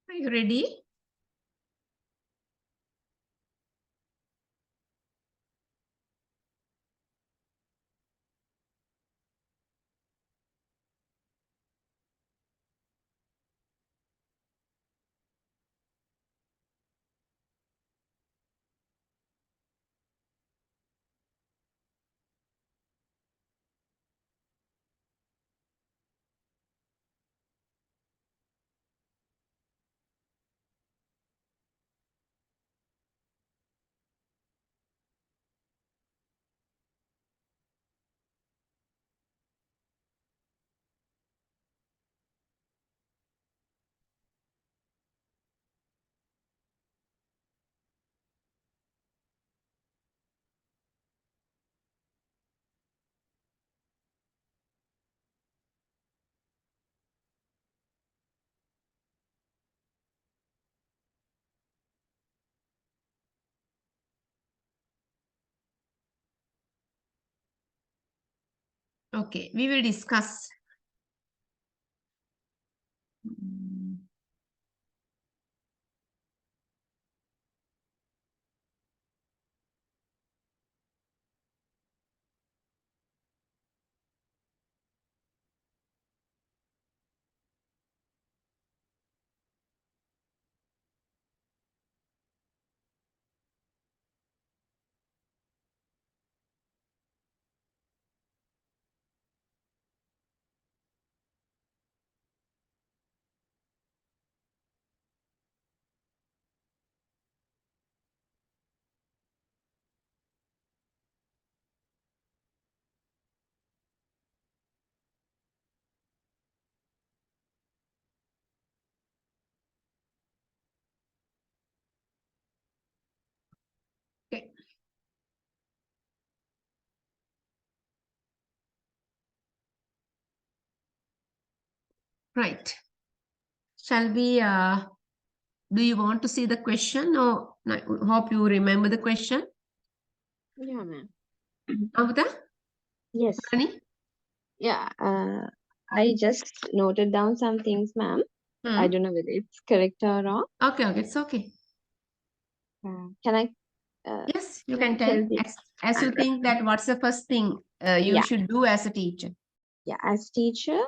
Are you ready? Okay, we will discuss. Okay. Right. Shall we, do you want to see the question or I hope you remember the question? Yeah, ma'am. Amrita? Yes. Rani? Yeah. I just noted down some things, ma'am. I don't know whether it's correct or wrong. Okay, okay, it's okay. Can I? Yes, you can tell. tell the As you think that what's the first thing you Yeah. should do as a teacher? Yeah, as teacher,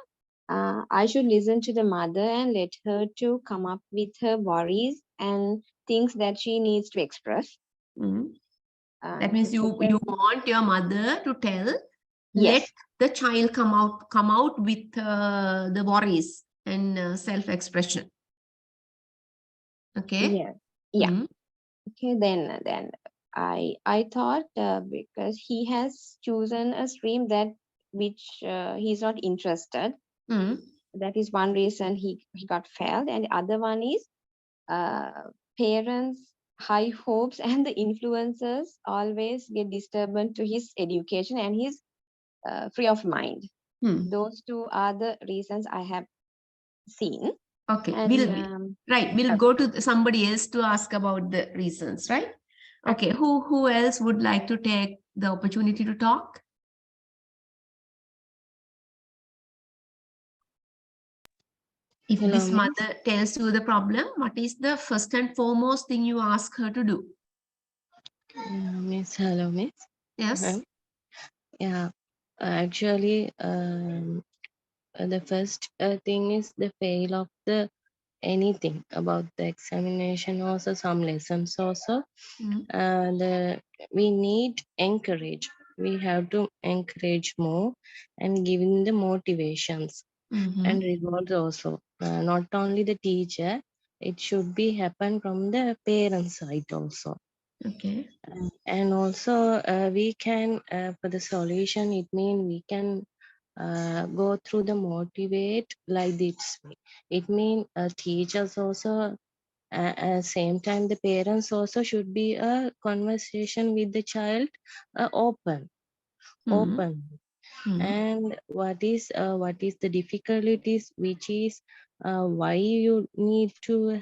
I should listen to the mother and let her to come up with her worries and things that she needs to express. Mhm. That means you second- want your mother to tell, Yes. let the child come out with the worries and self-expression. Okay. Yeah. Yeah. Mhm. Okay. Then I thought because he has chosen a stream that which he's not interested. Mhm. That is one reason he got failed, and the other one is parents' high hopes and the influencers always get disturbance to his education and his free of mind. Those two are the reasons I have seen. Okay, And, we'll go to somebody else to ask about the reasons, right? Okay, who else would like to take the opportunity to talk? If Hello, this miss. mother tells you the problem, what is the first and foremost thing you ask her to do? Miss, hello, miss. Yes. Yeah. Actually, the first thing is the fail of the anything about the examination, also some lessons also. We need encourage. We have to encourage more and giving the motivations and rewards also. Not only the teacher, it should be happen from the parent side also. Okay. And also we can for the solution, it means we can go through the motivate like this way. It means teachers also same time the parents also should be a conversation with the child, open. And what is the difficulties, which is why you need to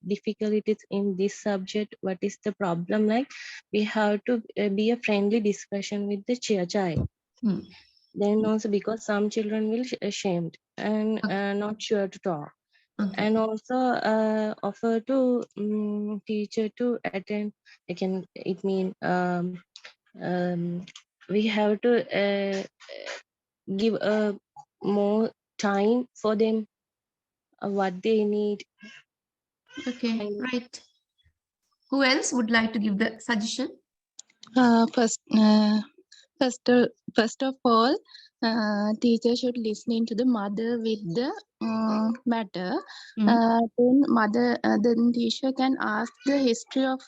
difficulties in this subject, what is the problem, like we have to be a friendly discussion with the child. Then also, because some children will ashamed and not sure to talk. And also offer to teacher to attend again. It means we have to give more time for them, what they need. Okay, right. Who else would like to give the suggestion? First of all, teacher should listen to the mother with the matter. Then teacher can ask the history of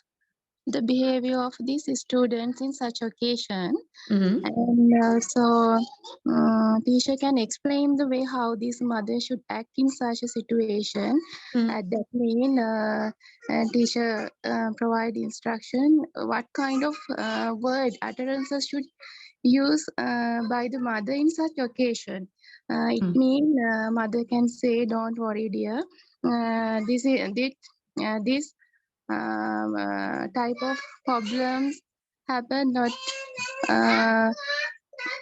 the behavior of these students in such occasion. And also teacher can explain the way how this mother should act in such a situation. That mean teacher provide instruction what kind of word utterances should use by the mother in such occasion. It means mother can say, "Don't worry, dear. This type of problems happen not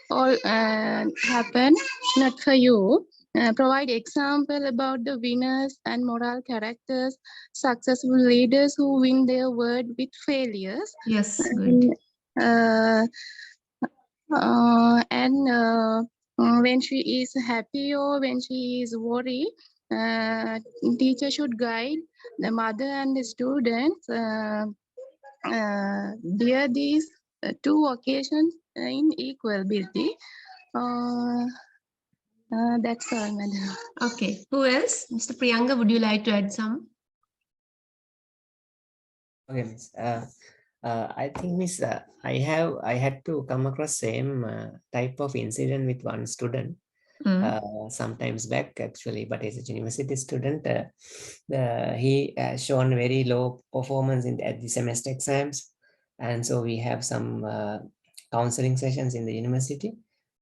all happen not for you." Provide example about the winners and moral characters, successful leaders who win their word with failures. Yes, good. And when she is happy or when she is worried, teacher should guide the mother and the students bear these two occasions in equality. That's all, madam. Okay. Who else? Mr. Priyanka, would you like to add some? Okay, miss. I think, miss, I had to come across same type of incident with one student sometimes back, actually, but as a university student, he shown very low performance at the semester exams, and so we have some counseling sessions in the university.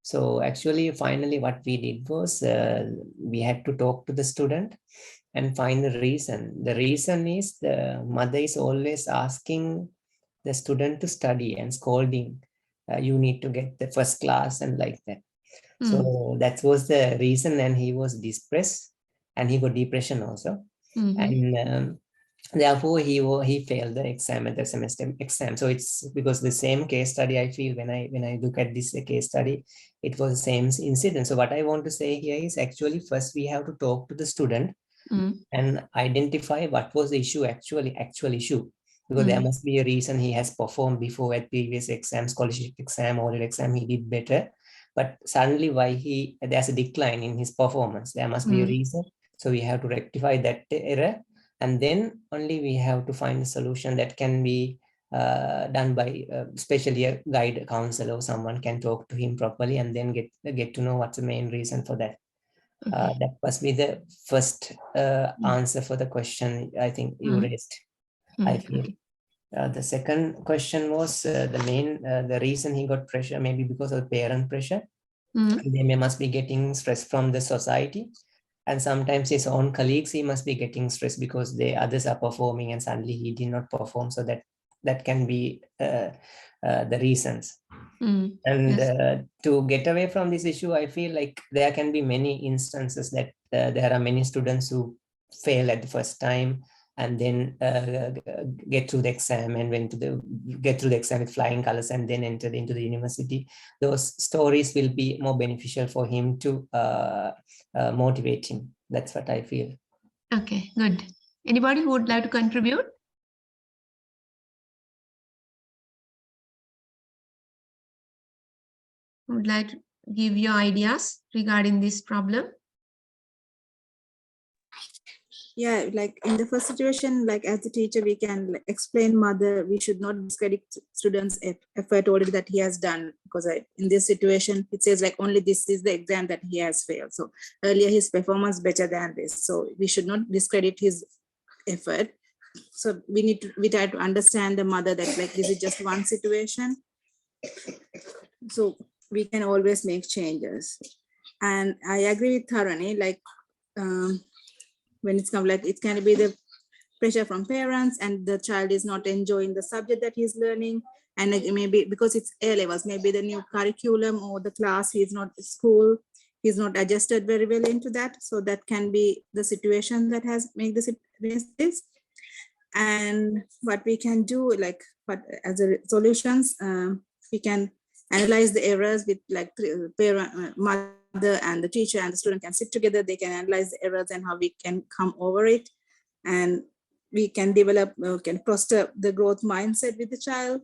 So actually, finally, what we did was we had to talk to the student and find the reason. The reason is the mother is always asking the student to study and scolding. You need to get the first class and like that. So that was the reason, and he was depressed and he got depression also. And therefore he failed the exam at the semester exam. So it's because the same case study, I feel, when I look at this case study, it was the same incident. So what I want to say here is, actually, first we have to talk to the student and identify what was the issue, actual issue, because there must be a reason. He has performed before at previous exams, scholarship exam, oral exam, he did better, but suddenly why there's a decline in his performance. There must be a reason. So we have to rectify that error, and then only we have to find a solution that can be done by especially a guide counselor, or someone can talk to him properly and then get to know what's the main reason for that. That must be the first answer for the question I think you raised. I feel. The second question was the reason he got pressure, maybe because of parent pressure. They must be getting stress from the society, and sometimes his own colleagues, he must be getting stress because the others are performing and suddenly he did not perform. So that can be the reasons. And to get away from this issue, I feel like there can be many instances that there are many students who fail at the first time, and then get through the exam and get through the exam with flying colors and then entered into the university. Those stories will be more beneficial for him to motivate him. That's what I feel. Okay, good. Anybody who would like to contribute? Who would like to give your ideas regarding this problem? Yeah, like in the first situation, like as a teacher, we can explain mother, we should not discredit students' effort already that he has done, because in this situation, it says like only this is the exam that he has failed. So earlier his performance better than this. So we should not discredit his effort. So we try to understand the mother that like this is just one situation. So we can always make changes. And I agree with Tharani, like when it's come, like it can be the pressure from parents and the child is not enjoying the subject that he's learning, and it maybe because it's A levels, maybe the new curriculum or the class, he's not school, he's not adjusted very well into that. So that can be the situation that has made this. And what we can do, like, but as a solutions, we can analyze the errors with like parent, mother and the teacher and the student can sit together. They can analyze the errors and how we can come over it, and we can develop, can foster the growth mindset with the child,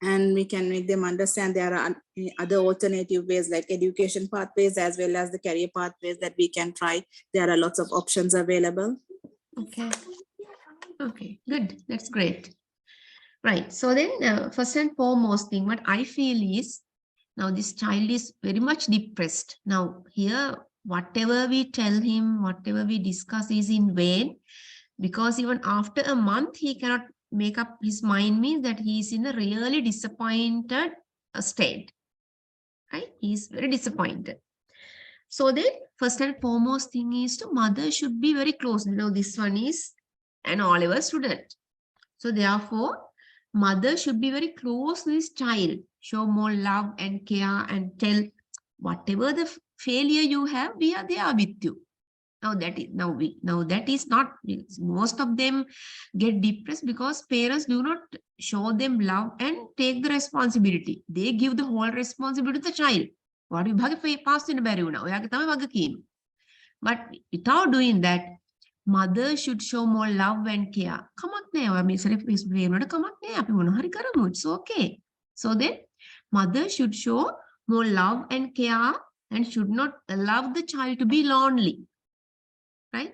and we can make them understand there are other alternative ways like education pathways as well as the career pathways that we can try. There are lots of options available. Okay. Okay, good. That's great. Right. So then first and foremost thing, what I feel is, now this child is very much depressed. Now here, whatever we tell him, whatever we discuss is in vain, because even after a month, he cannot make up his mind, means that he is in a really disappointed state. Right? He is very disappointed. So then first and foremost thing is to mother should be very close. You know, this one is an O-level student. So therefore, mother should be very close to this child, show more love and care and tell whatever the failure you have, we are there with you. Now that is not, most of them get depressed because parents do not show them love and take the responsibility. They give the whole responsibility to the child. What you pass in a but without doing that, mother should show more love and care. It's okay. So then mother should show more love and care and should not allow the child to be lonely. Right?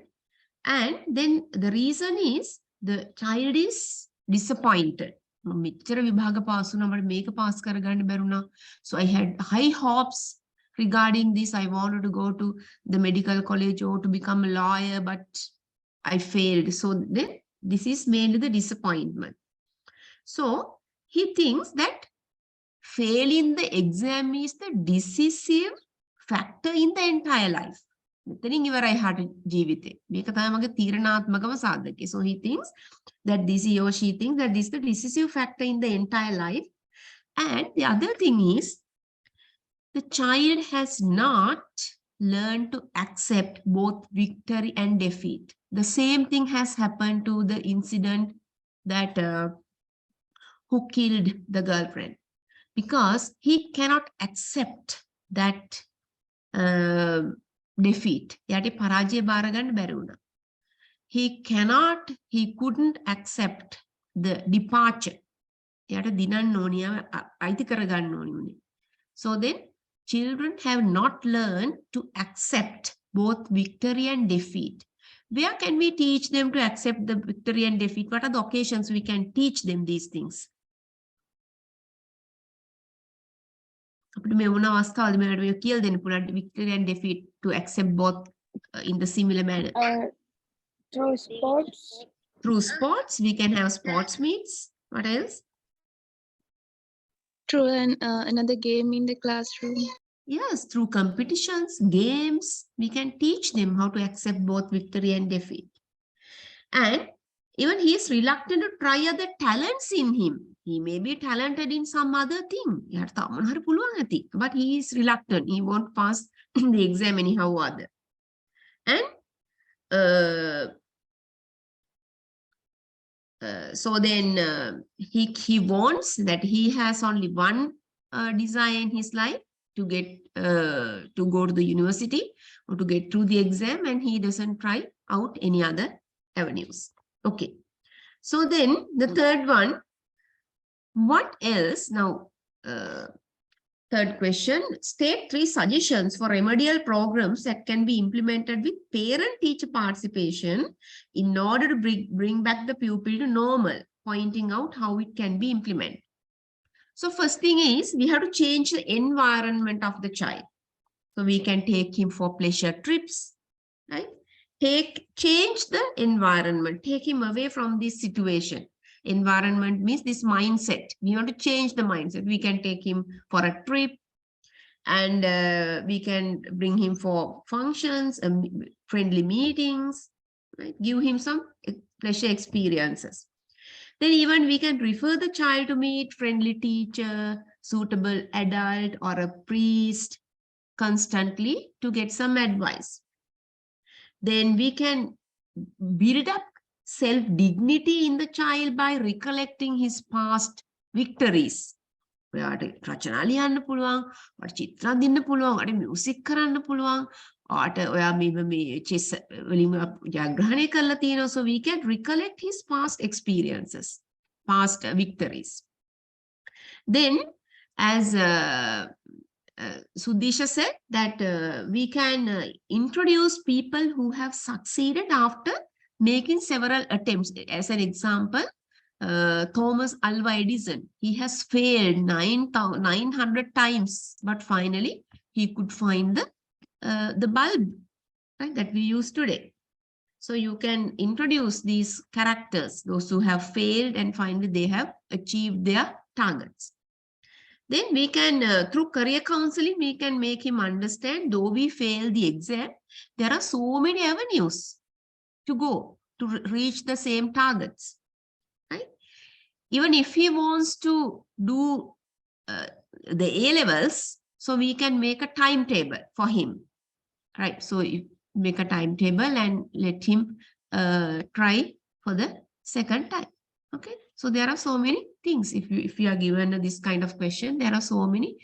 And then the reason is the child is disappointed. So I had high hopes regarding this. I wanted to go to the medical college or to become a lawyer, but I failed. So then this is mainly the disappointment. So he thinks that failing the exam is the decisive factor in the entire life. So he thinks that he or she thinks that this is the decisive factor in the entire life. And the other thing is, the child has not learned to accept both victory and defeat. The same thing has happened to the incident that who killed the girlfriend, because he cannot accept that defeat. He couldn't accept the departure. So then children have not learned to accept both victory and defeat. Where can we teach them to accept the victory and defeat? What are the occasions we can teach them these things? Victory and defeat to accept both in the similar manner. Through sports. Through sports, we can have sports meets. What else? Through another game in the classroom. Yes, through competitions, games, we can teach them how to accept both victory and defeat. And even he is reluctant to try other talents in him. He may be talented in some other thing, but he is reluctant. He won't pass the exam anyhow or other. And so then he wants that he has only one desire in his life to get to go to the university or to get through the exam, and he doesn't try out any other avenues. Okay. So then the third one, what else? Now, third question, state 3 suggestions for remedial programs that can be implemented with parent-teacher participation in order to bring back the pupil to normal, pointing out how it can be implemented. So first thing is, we have to change the environment of the child. So we can take him for pleasure trips, right? Change the environment, take him away from this situation. Environment means this mindset. We want to change the mindset. We can take him for a trip, and we can bring him for functions, friendly meetings, right? Give him some pleasure experiences. Then even we can refer the child to meet friendly teacher, suitable adult, or a priest constantly to get some advice. Then we can build up self-dignity in the child by recollecting his past victories. ඔයාට රචනා ලියන්න පුළුවන්, ඔයාට චිත්‍ර අඳින්න පුළුවන්, ඔයාට music කරන්න පුළුවන්, ඔයාට ඔයා මේ chess වලින් ජයග්‍රහණය කරලා තියෙනවා. So we can recollect his past experiences, past victories. Then, as Sudisha said, that we can introduce people who have succeeded after making several attempts. As an example, Thomas Alva Edison, he has failed 900 times, but finally he could find the bulb, right, that we use today. So you can introduce these characters, those who have failed and finally they have achieved their targets. Then we can, through career counseling, we can make him understand, though we fail the exam, there are so many avenues to go to reach the same targets. Right? Even if he wants to do the A-levels, so we can make a timetable for him, right? So you make a timetable and let him try for the second time. Okay, so there are so many things. If you are given this kind of question, there are so many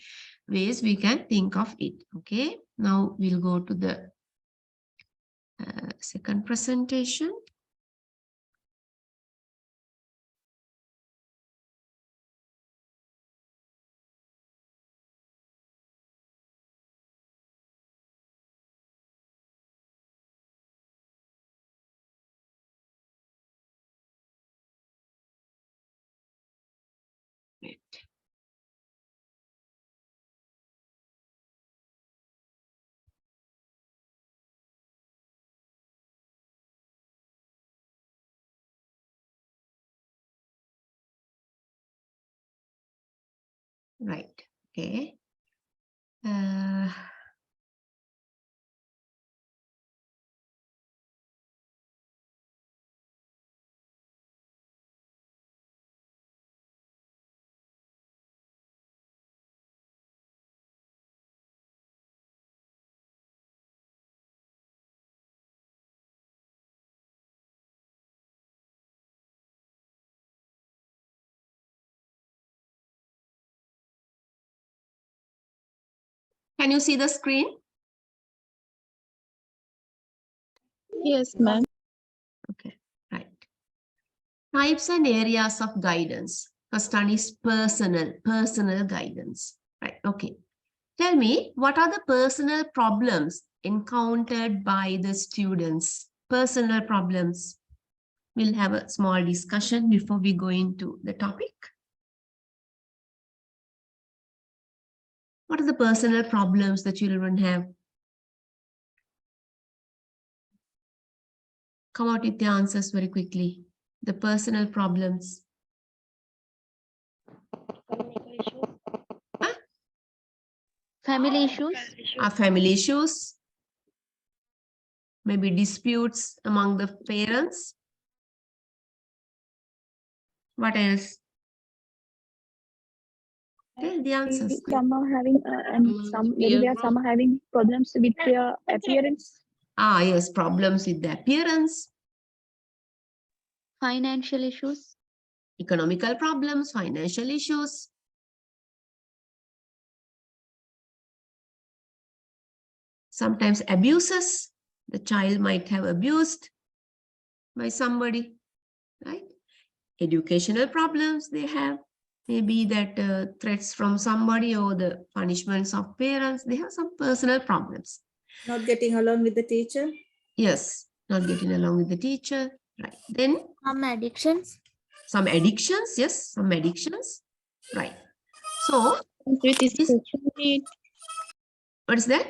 ways we can think of it. Okay, now we'll go to the second presentation. Right. Okay. Can you see the screen? Yes, ma'am. Okay, right. Types and areas of guidance. First one is personal guidance. Right, okay. Tell me, what are the personal problems encountered by the students? Personal problems. We'll have a small discussion before we go into the topic. What are the personal problems the children have? Come out with the answers very quickly. The personal problems. Huh? Family issues. Family issues. Maybe disputes among the parents. What else? Tell the answers. Some are having, and some maybe there are some are having problems with their appearance. Yes, problems with the appearance. Financial issues. Economical problems, financial issues. Sometimes abuses. The child might have abused by somebody, right? Educational problems they have. Maybe that threats from somebody or the punishments of parents. They have some personal problems. Not getting along with the teacher. Yes, not getting along with the teacher. Right. Then Some addictions. some addictions. Yes, some addictions. Right. So With special needs, what is that?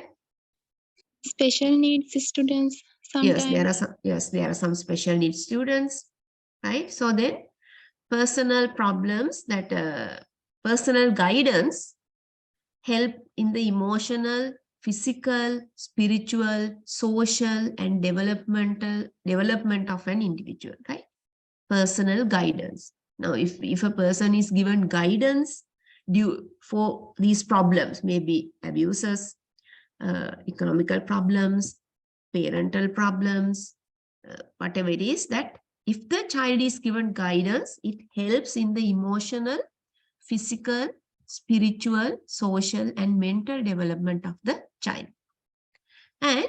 special needs students Yes, there sometimes. are some. Yes, there are some special needs students. Right. So then, personal problems that personal guidance help in the emotional, physical, spiritual, social, and development of an individual, right? Personal guidance. Now, if a person is given guidance due for these problems, maybe abuses, economical problems, parental problems, whatever it is, that if the child is given guidance, it helps in the emotional, physical, spiritual, social, and mental development of the child. And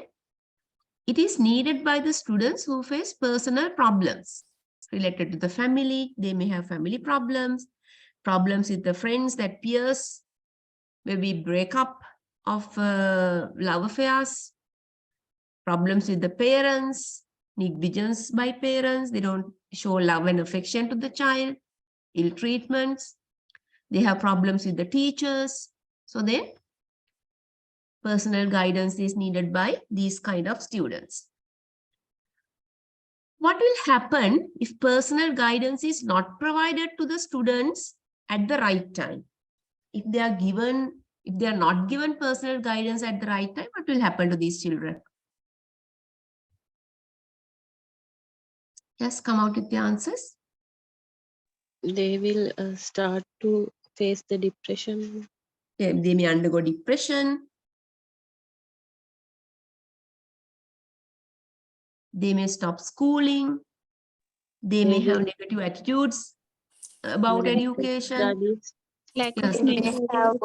it is needed by the students who face personal problems related to the family. They may have family problems, problems with the friends, that peers, maybe breakup of love affairs, problems with the parents, negligence by parents. They don't show love and affection to the child, ill treatments. They have problems with the teachers. So then personal guidance is needed by these kind of students. What will happen if personal guidance is not provided to the students at the right time? If they are not given personal guidance at the right time, what will happen to these children? Just come out with the answers. They will start to face the depression. They may undergo depression. They may stop schooling. They may have negative attitudes about education. Studies. Lack Yes. of They may have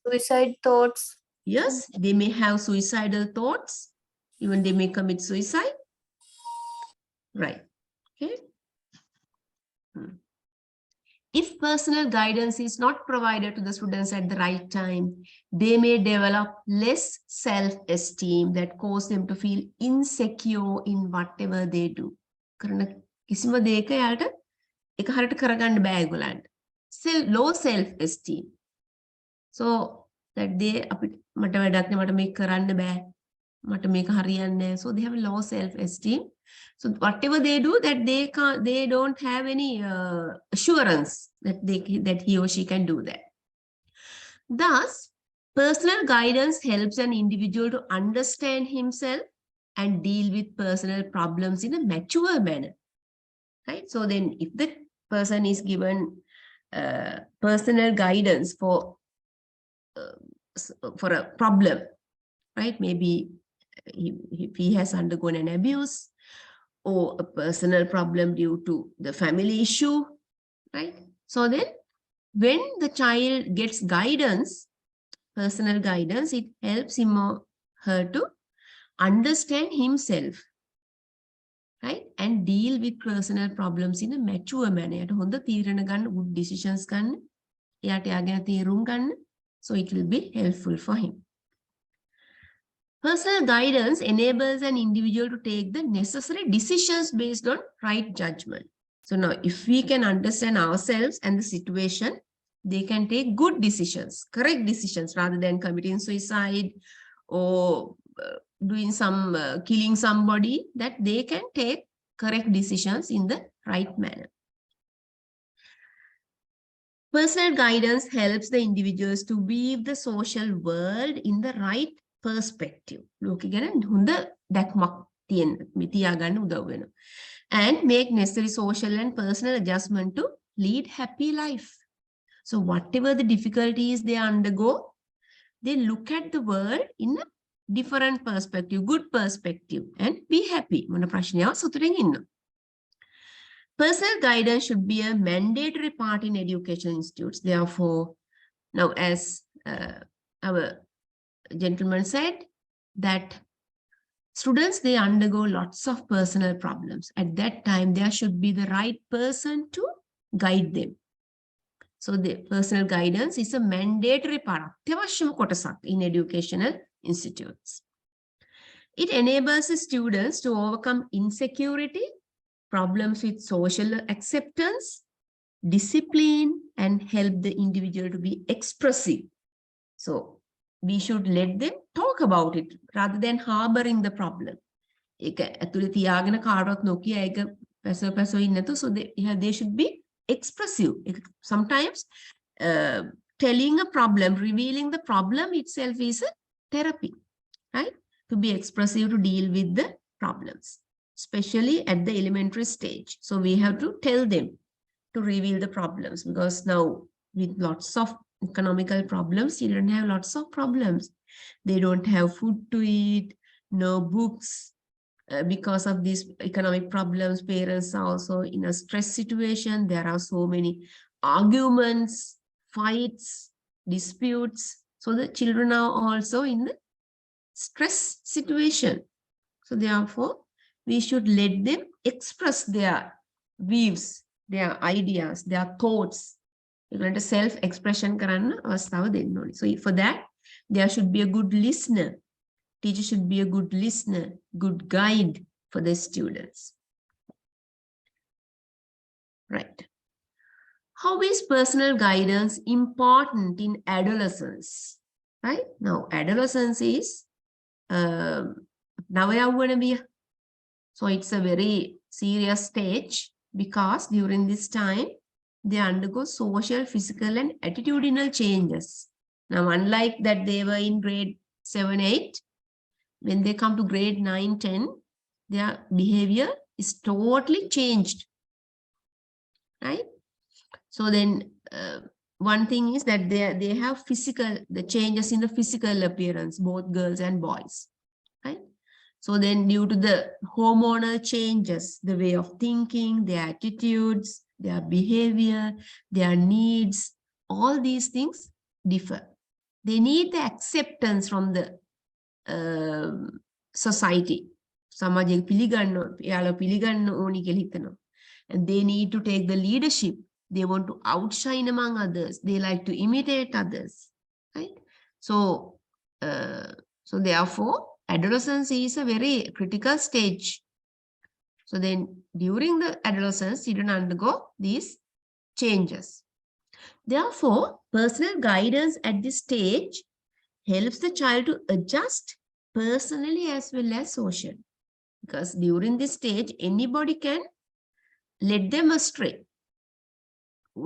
suicide thoughts. Yes, they may have suicidal thoughts. Even they may commit suicide. Right. Okay. If personal guidance is not provided to the students at the right time, they may develop less self-esteem that cause them to feel insecure in whatever they do. Low self-esteem. So that they so they have a low self-esteem. So whatever they do, that they don't have any assurance that he or she can do that. Thus, personal guidance helps an individual to understand himself and deal with personal problems in a mature manner. Right? So then if the person is given personal guidance for a problem, right? Maybe if he has undergone an abuse or a personal problem due to the family issue, right? So then when the child gets guidance, personal guidance, it helps him or her to understand himself, right? And deal with personal problems in a mature manner. Good decisions, so it will be helpful for him. Personal guidance enables an individual to take the necessary decisions based on right judgment. So now, if we can understand ourselves and the situation, they can take good decisions, correct decisions, rather than committing suicide or doing some killing somebody, that they can take correct decisions in the right manner. Personal guidance helps the individuals to weave the social world in the right perspective. And make necessary social and personal adjustment to lead happy life. So whatever the difficulties they undergo, they look at the world in a different perspective, good perspective, and be happy. Personal guidance should be a mandatory part in education institutes. Therefore, now as our gentleman said, that students, they undergo lots of personal problems. At that time, there should be the right person to guide them. So the personal guidance is a mandatory part in educational institutes. It enables the students to overcome insecurity, problems with social acceptance, discipline, and help the individual to be expressive. So we should let them talk about it rather than harboring the problem. So they should be expressive. Sometimes telling a problem, revealing the problem itself is a therapy, right? To be expressive, to deal with the problems, especially at the elementary stage. So we have to tell them to reveal the problems, because now with lots of economical problems, children have lots of problems. They don't have food to eat, no books. Because of these economic problems, parents are also in a stress situation. There are so many arguments, fights, disputes. So the children are also in the stress situation. So therefore, we should let them express their views, their ideas, their thoughts. You're going to self-expression. So for that, there should be a good listener. Teacher should be a good listener, good guide for the students. Right. How is personal guidance important in adolescence? Right? Now, adolescence is so it's a very serious stage, because during this time, they undergo social, physical, and attitudinal changes. Now, unlike that they were in grade 7, 8, when they come to grade 9, 10, their behavior is totally changed, right? So then one thing is that they have the changes in the physical appearance, both girls and boys, right? So then due to the hormonal changes, the way of thinking, their attitudes, their behavior, their needs, all these things differ. They need the acceptance from the society. And they need to take the leadership. They want to outshine among others. They like to imitate others, right? So, so therefore, adolescence is a very critical stage. So then during the adolescence, you don't undergo these changes. Therefore, personal guidance at this stage helps the child to adjust personally as well as social. Because during this stage, anybody can lead them astray. So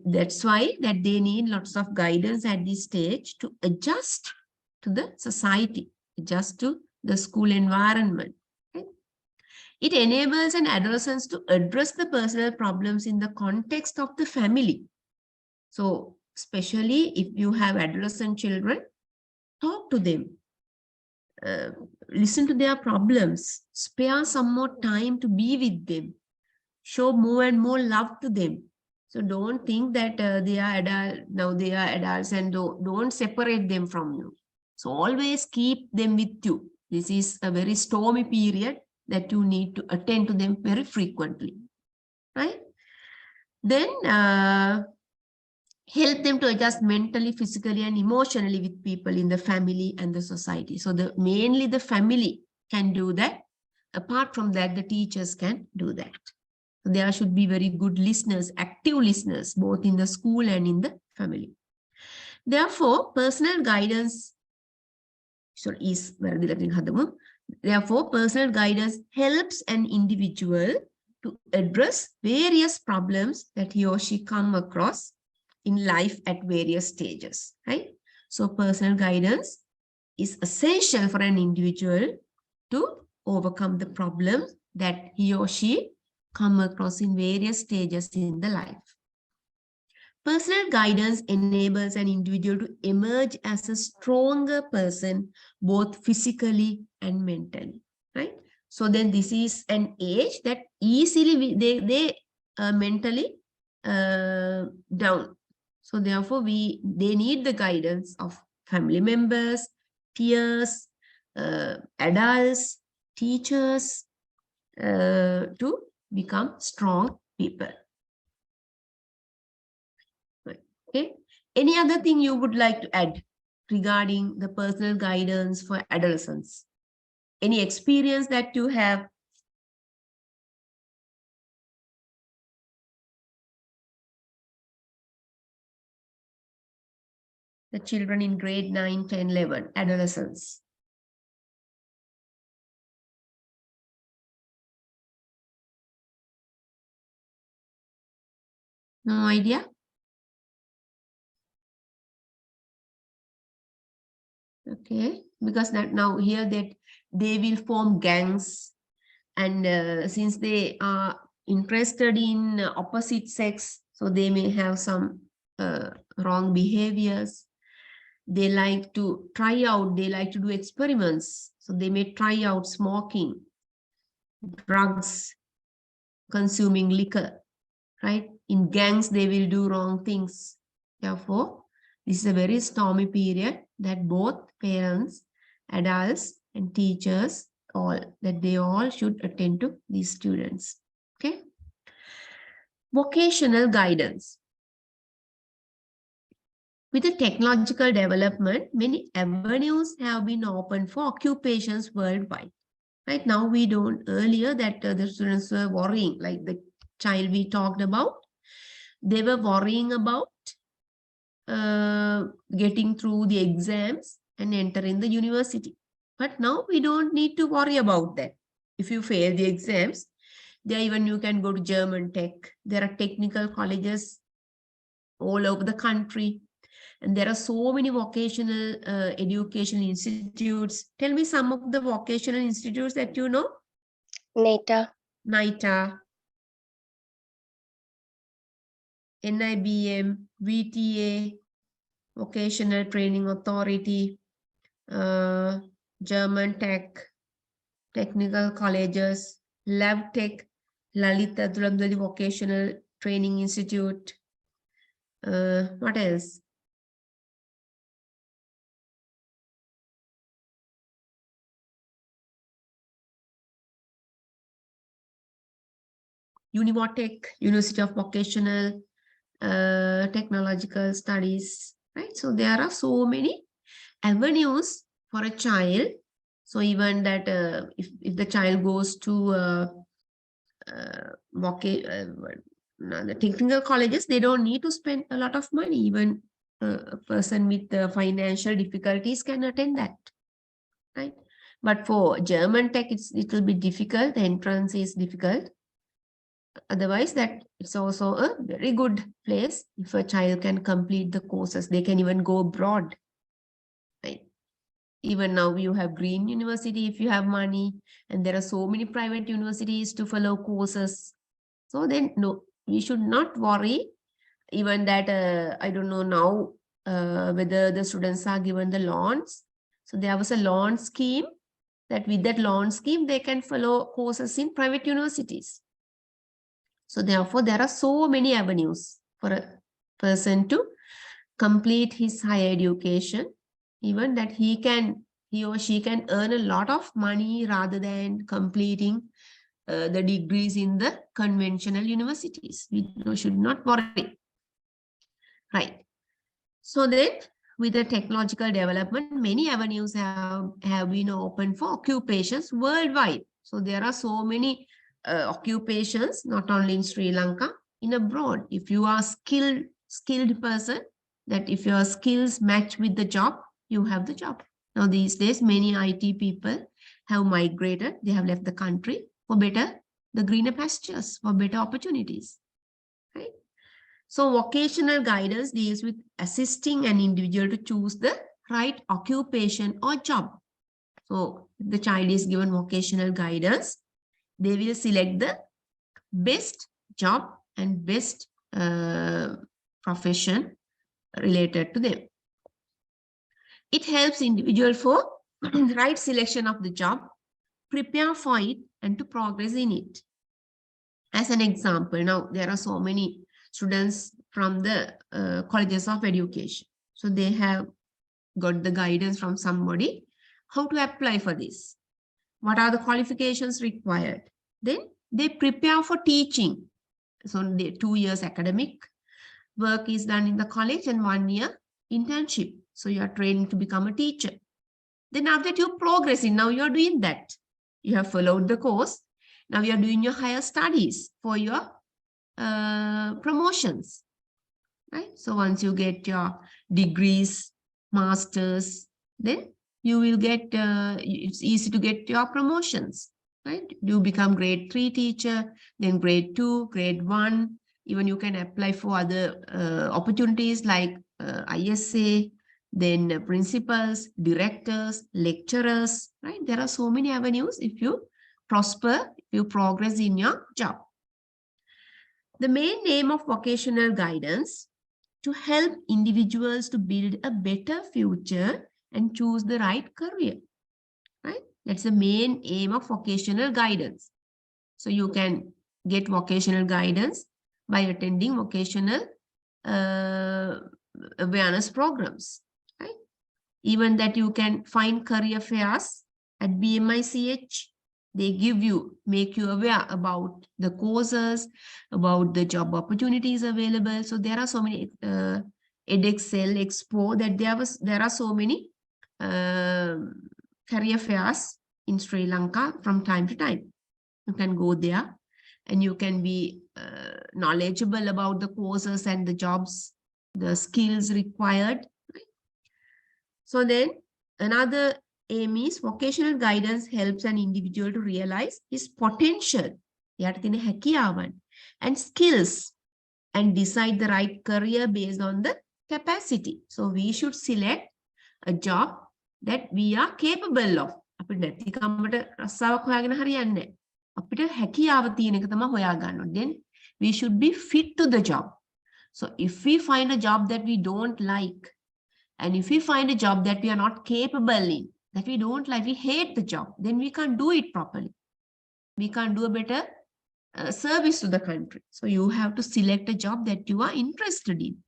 that's why that they need lots of guidance at this stage to adjust to the society, adjust to the school environment. Okay? It enables an adolescent to address the personal problems in the context of the family. So especially if you have adolescent children, talk to them. Listen to their problems, spare some more time to be with them, show more and more love to them. So don't think that they are adults and don't separate them from you. So always keep them with you. This is a very stormy period that you need to attend to them very frequently, right? Then help them to adjust mentally, physically, and emotionally with people in the family and the society. So mainly the family can do that. Apart from that, the teachers can do that. So there should be very good listeners, active listeners, both in the school and in the family. Therefore, personal guidance helps an individual to address various problems that he or she come across in life at various stages, right? So personal guidance is essential for an individual to overcome the problems that he or she come across in various stages in the life. Personal guidance enables an individual to emerge as a stronger person, both physically and mentally. right? So then this is an age that easily they mentally down. So therefore they need the guidance of family members, peers, adults, teachers to become strong people. Okay. Any other thing you would like to add regarding the personal guidance for adolescents? Any experience that you have? The children in grade 9, 10, 11, adolescents. No idea? Okay, because that now here that they will form gangs, and since they are interested in opposite sex, so they may have some wrong behaviors. They like to try out, they like to do experiments. So they may try out smoking, drugs, consuming liquor, right? In gangs, they will do wrong things. Therefore, this is a very stormy period that both parents, adults, and teachers, they all should attend to these students. Okay. Vocational guidance. With the technological development, many avenues have been opened for occupations worldwide. Right now, we don't, earlier that the students were worrying, like the child we talked about, they were worrying about getting through the exams and entering the university. But now we don't need to worry about that. If you fail the exams, there even you can go to German Tech. There are technical colleges all over the country. And there are so many vocational education institutes. Tell me some of the vocational institutes that you know. NITA, NIBM, VTA, Vocational Training Authority, German Tech, technical colleges, LabTech, Lalita Dhulamdali Vocational Training Institute. What else? Univotech, University of Vocational Technological Studies, right? So there are so many avenues for a child. So even that if the child goes to the technical colleges, they don't need to spend a lot of money. Even a person with financial difficulties can attend that, right? But for German Tech, it will be difficult. The entrance is difficult. Otherwise, that it's also a very good place if a child can complete the courses. They can even go abroad, right? Even now you have Green University if you have money, and there are so many private universities to follow courses. So then, no, we should not worry. Even that, I don't know now whether the students are given the loans. So there was a loan scheme that with that loan scheme, they can follow courses in private universities. So therefore, there are so many avenues for a person to complete his higher education, even that he or she can earn a lot of money rather than completing the degrees in the conventional universities. We should not worry. Right. So then, with the technological development, many avenues have been opened for occupations worldwide. So there are so many occupations, not only in Sri Lanka, in abroad. If you are skilled person, that if your skills match with the job, you have the job. Now these days, many IT people have migrated. They have left the country for the greener pastures, for better opportunities. Right? So vocational guidance deals with assisting an individual to choose the right occupation or job. So if the child is given vocational guidance, they will select the best job and best profession related to them. It helps individual for right selection of the job, prepare for it and to progress in it. As an example, now there are so many students from the colleges of education. So they have got the guidance from somebody how to apply for this. What are the qualifications required? Then they prepare for teaching. So the 2 years academic work is done in the college and 1 year internship. So you are training to become a teacher. Then after that you progressing, now you are doing that. You have followed the course. Now you are doing your higher studies for your promotions, right? So once you get your degrees, masters, then you will get, it's easy to get your promotions, right? You become grade 3 teacher, then grade 2, grade 1, even you can apply for other opportunities like ISA, then principals, directors, lecturers, right? There are so many avenues if you prosper, if you progress in your job. The main aim of vocational guidance to help individuals to build a better future and choose the right career, right? That's the main aim of vocational guidance. So you can get vocational guidance by attending vocational awareness programs, right? Even that you can find career fairs at BMICH. They make you aware about the courses, about the job opportunities available. So there are so many edXL Expo that there are so many career fairs in Sri Lanka from time to time. You can go there and you can be knowledgeable about the courses and the jobs, the skills required. So then another aim is vocational guidance helps an individual to realize his potential and skills and decide the right career based on the capacity. So we should select a job that we are capable of. Then we should be fit to the job. So if we find a job that we don't like, and if we find a job that we are not capable in, that we don't like, we hate the job, then we can't do it properly. We can't do a better service to the country. So you have to select a job that you are interested in.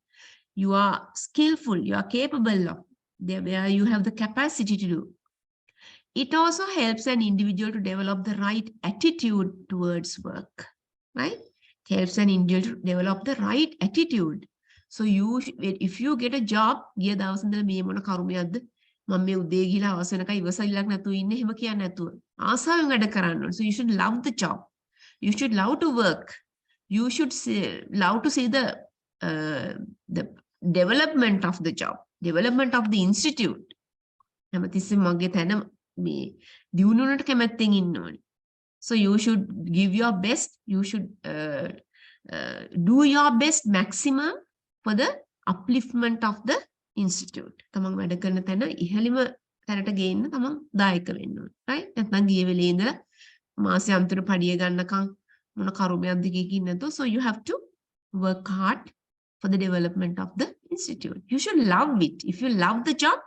You are skillful, you are capable of, where you have the capacity to do. It also helps an individual to develop the right attitude towards work, right? It helps an individual to develop the right attitude. So if you get a job, so you should love the job. You should love to work. You should love to see the development of the job, development of the institute. So you should give your best. You should do your best maximum for the upliftment of the institute. Right? So you have to work hard for the development of the institute. You should love it. If you love the job,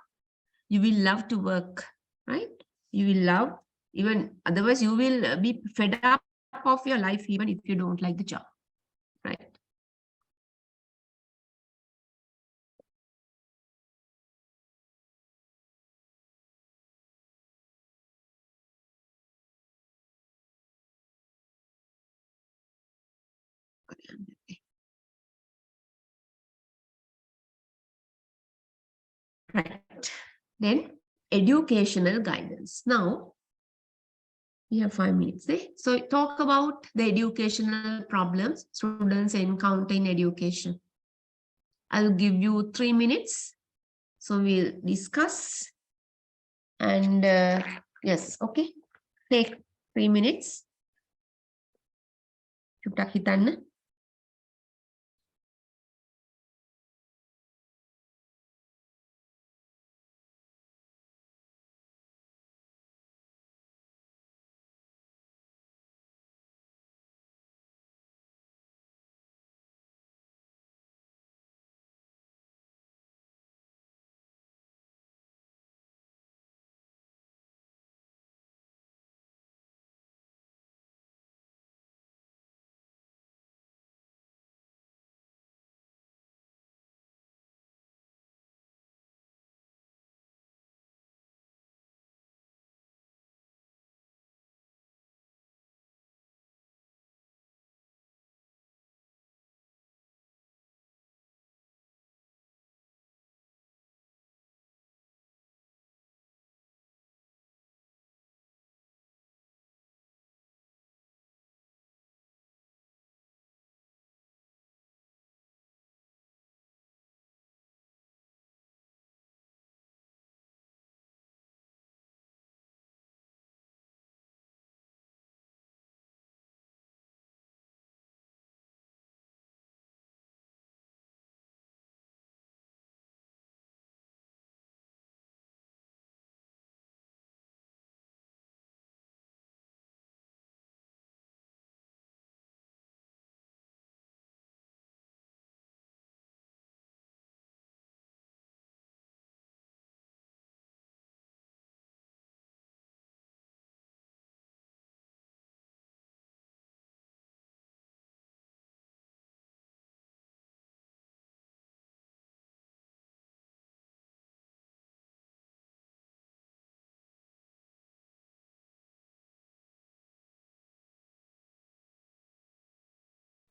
you will love to work, right? You will love, even otherwise you will be fed up of your life even if you don't like the job, right? Right. Then educational guidance. Now, we have 5 minutes. So talk about the educational problems students encounter in education. I'll give you 3 minutes. So we'll discuss. And yes, okay. Take 3 minutes. චුට්ටක් හිතන්න.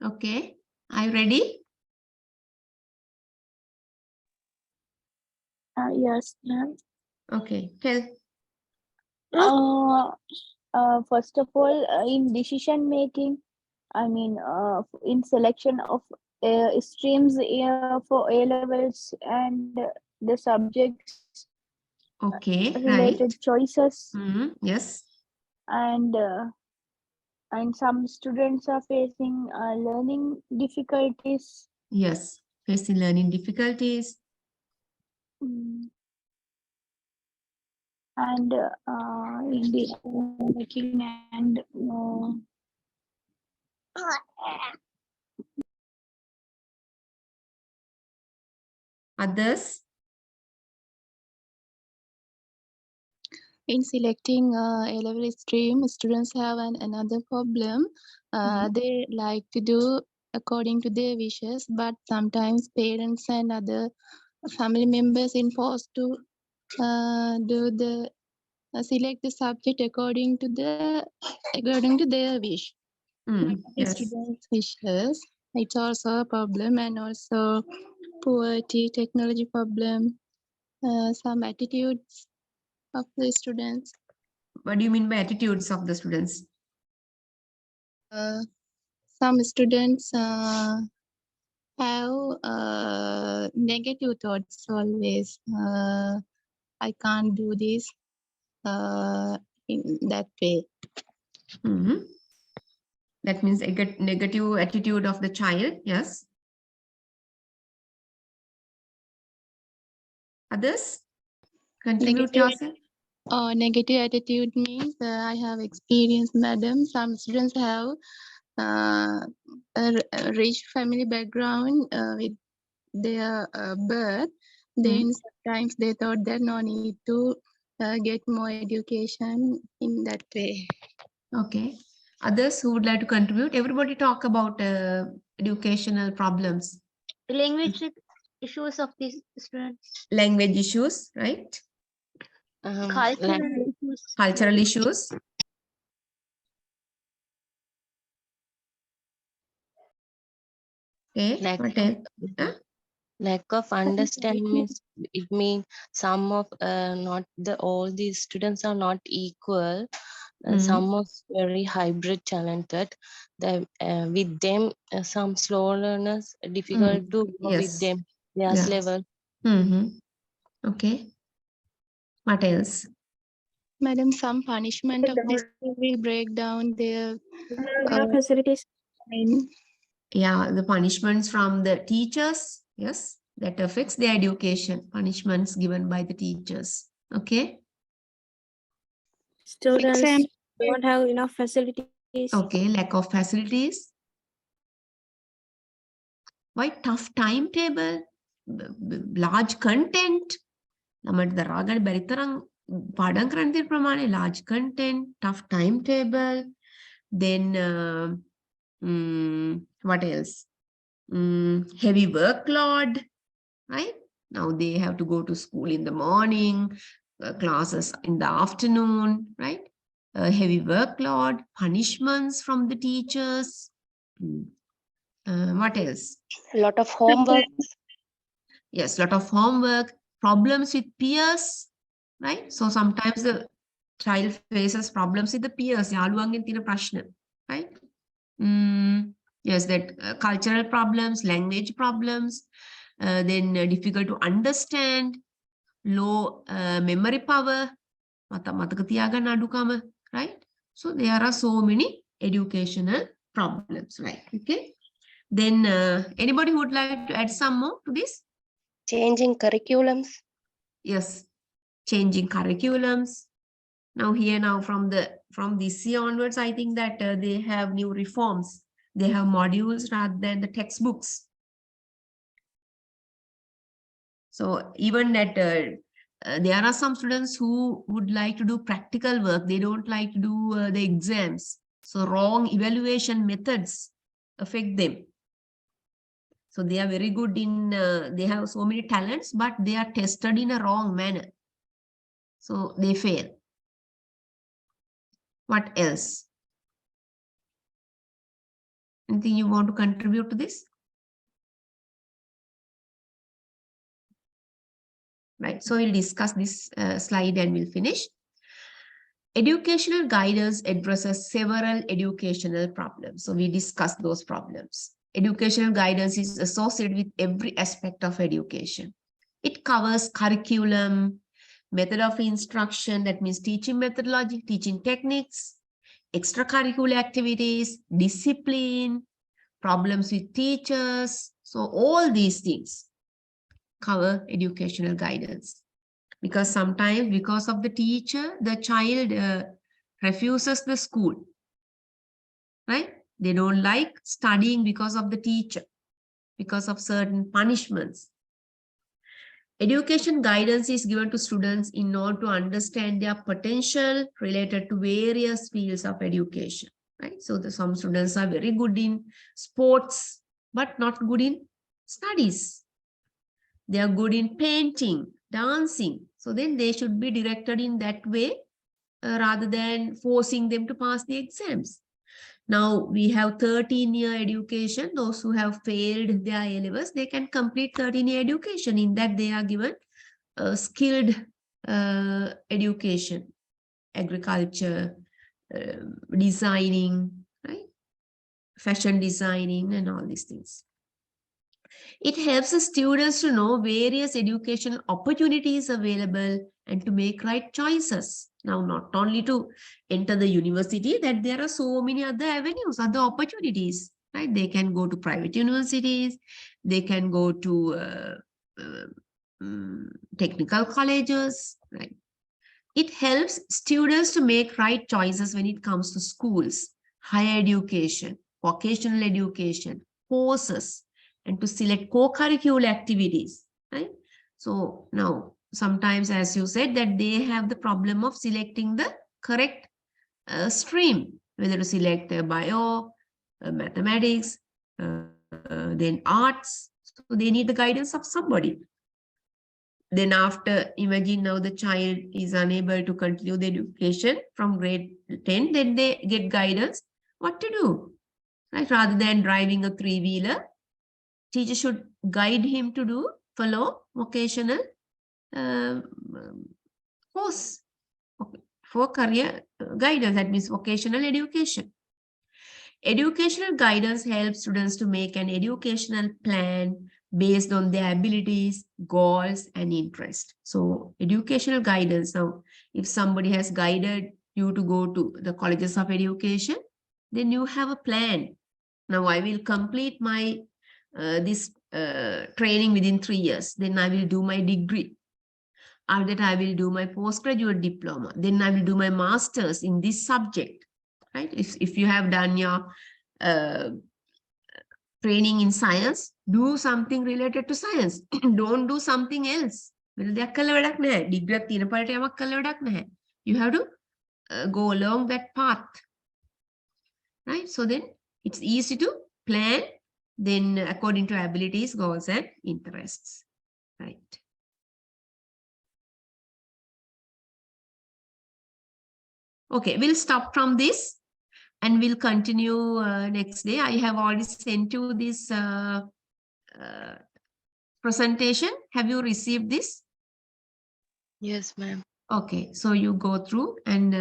Okay. Are you ready? Yes, ma'am. Okay. Tell. First of all, in decision making, I mean, in selection of streams for A levels and the subjects Okay. related Right. choices, Yes. and some students are facing learning difficulties. Yes. Facing learning difficulties. And in the making and Others. In selecting A-level stream, students have another problem. They like to do according to their wishes, but sometimes parents and other family members enforced to select the subject according to their wish. Not the Yes. students' wishes. It's also a problem, and also poverty, technology problem, some attitudes of the students. What do you mean by attitudes of the students? Some students have negative thoughts always. I can't do this in that way. That means a negative attitude of the child. Yes. Others? Contribute yourself. Negative attitude means I have experienced, madam. Some students have a rich family background with their birth. Then sometimes they thought that no need to get more education in that way. Okay. Others who would like to contribute? Everybody talk about educational problems. Language issues of these students. Language issues, right? Cultural issues. Cultural issues. Okay. What else? Lack of understanding means it means some of not the all these students are not equal. Some of very hybrid talented. With them some slow learners difficult to go with them. Their level. Okay. What else? Madam, some punishment of this will break down their facilities. Yeah, the punishments from the teachers. Yes, that affects their education. Punishments given by the teachers. Okay. Students don't have enough facilities. Okay, lack of facilities. Why tough timetable? Large content. Large content, tough timetable. Then what else? Heavy workload, right? Now they have to go to school in the morning, classes in the afternoon, right? Heavy workload, punishments from the teachers. What else? A lot of homework. Yes, lot of homework, problems with peers, right? So sometimes the child faces problems with the peers, right? Yes, that cultural problems, language problems, then difficult to understand, low memory power, right? So there are so many educational problems, right? Okay. Then anybody who would like to add some more to this? Changing curriculums. Yes, changing curriculums. Now from this year onwards, I think that they have new reforms. They have modules rather than the textbooks. So even that there are some students who would like to do practical work. They don't like to do the exams. So wrong evaluation methods affect them. So they are very good in, they have so many talents, but they are tested in a wrong manner. So they fail. What else? Anything you want to contribute to this? Right, so we'll discuss this slide and we'll finish. Educational guidance addresses several educational problems. So we discussed those problems. Educational guidance is associated with every aspect of education. It covers curriculum, method of instruction, that means teaching methodology, teaching techniques, extracurricular activities, discipline, problems with teachers. So all these things cover educational guidance. Because sometimes, because of the teacher, the child refuses the school, right? They don't like studying because of the teacher, because of certain punishments. Education guidance is given to students in order to understand their potential related to various fields of education, right? So some students are very good in sports, but not good in studies. They are good in painting, dancing. So then they should be directed in that way rather than forcing them to pass the exams. Now we have 13-year education. Those who have failed their A-levels, they can complete 13-year education. In that they are given skilled education, agriculture, designing, right? Fashion designing and all these things. It helps the students to know various educational opportunities available and to make right choices. Now, not only to enter the university, that there are so many other avenues, other opportunities, right? They can go to private universities, they can go to technical colleges, right? It helps students to make right choices when it comes to schools, higher education, vocational education, courses, and to select co-curricular activities, right? So now, sometimes, as you said, that they have the problem of selecting the correct stream, whether to select bio, mathematics, then arts. So they need the guidance of somebody. Then after, imagine now the child is unable to continue the education from grade 10, then they get guidance what to do, right? Rather than driving a three-wheeler, teacher should guide him to follow vocational course for career guidance, that means vocational education. Educational guidance helps students to make an educational plan based on their abilities, goals, and interest. So educational guidance, now if somebody has guided you to go to the colleges of education, then you have a plan. Now I will complete my this training within 3 years. Then I will do my degree. After that, I will do my postgraduate diploma. Then I will do my master's in this subject, right? If you have done your training in science, do something related to science. Don't do something else. You have to go along that path, right? So then it's easy to plan, then according to abilities, goals, and interests, right? Okay, we'll stop from this and we'll continue next day. I have already sent you this presentation. Have you received this? Yes, ma'am. Okay, so you go through and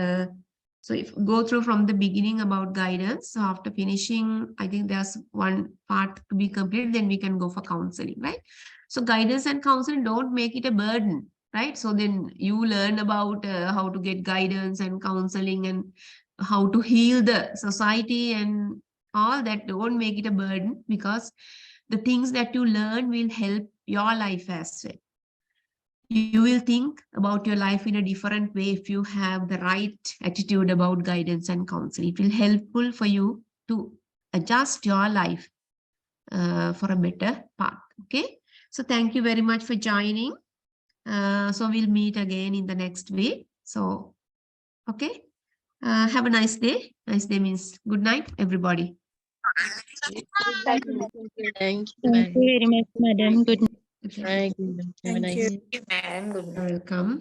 so if go through from the beginning about guidance. So after finishing, I think there's one part to be completed, then we can go for counseling, right? So guidance and counseling, don't make it a burden, right? So then you learn about how to get guidance and counseling and how to heal the society and all that. Don't make it a burden, because the things that you learn will help your life as well. You will think about your life in a different way if you have the right attitude about guidance and counseling. It will helpful for you to adjust your life for a better path. Okay, so thank you very much for joining. So we'll meet again in the next week. So okay, have a nice day. Nice day means good night, everybody. Thank you, Thank ma'am. you very much, madam. Good Okay. Thank you. Have a Thank nice you. day. Thank you, ma'am. Good night. Welcome.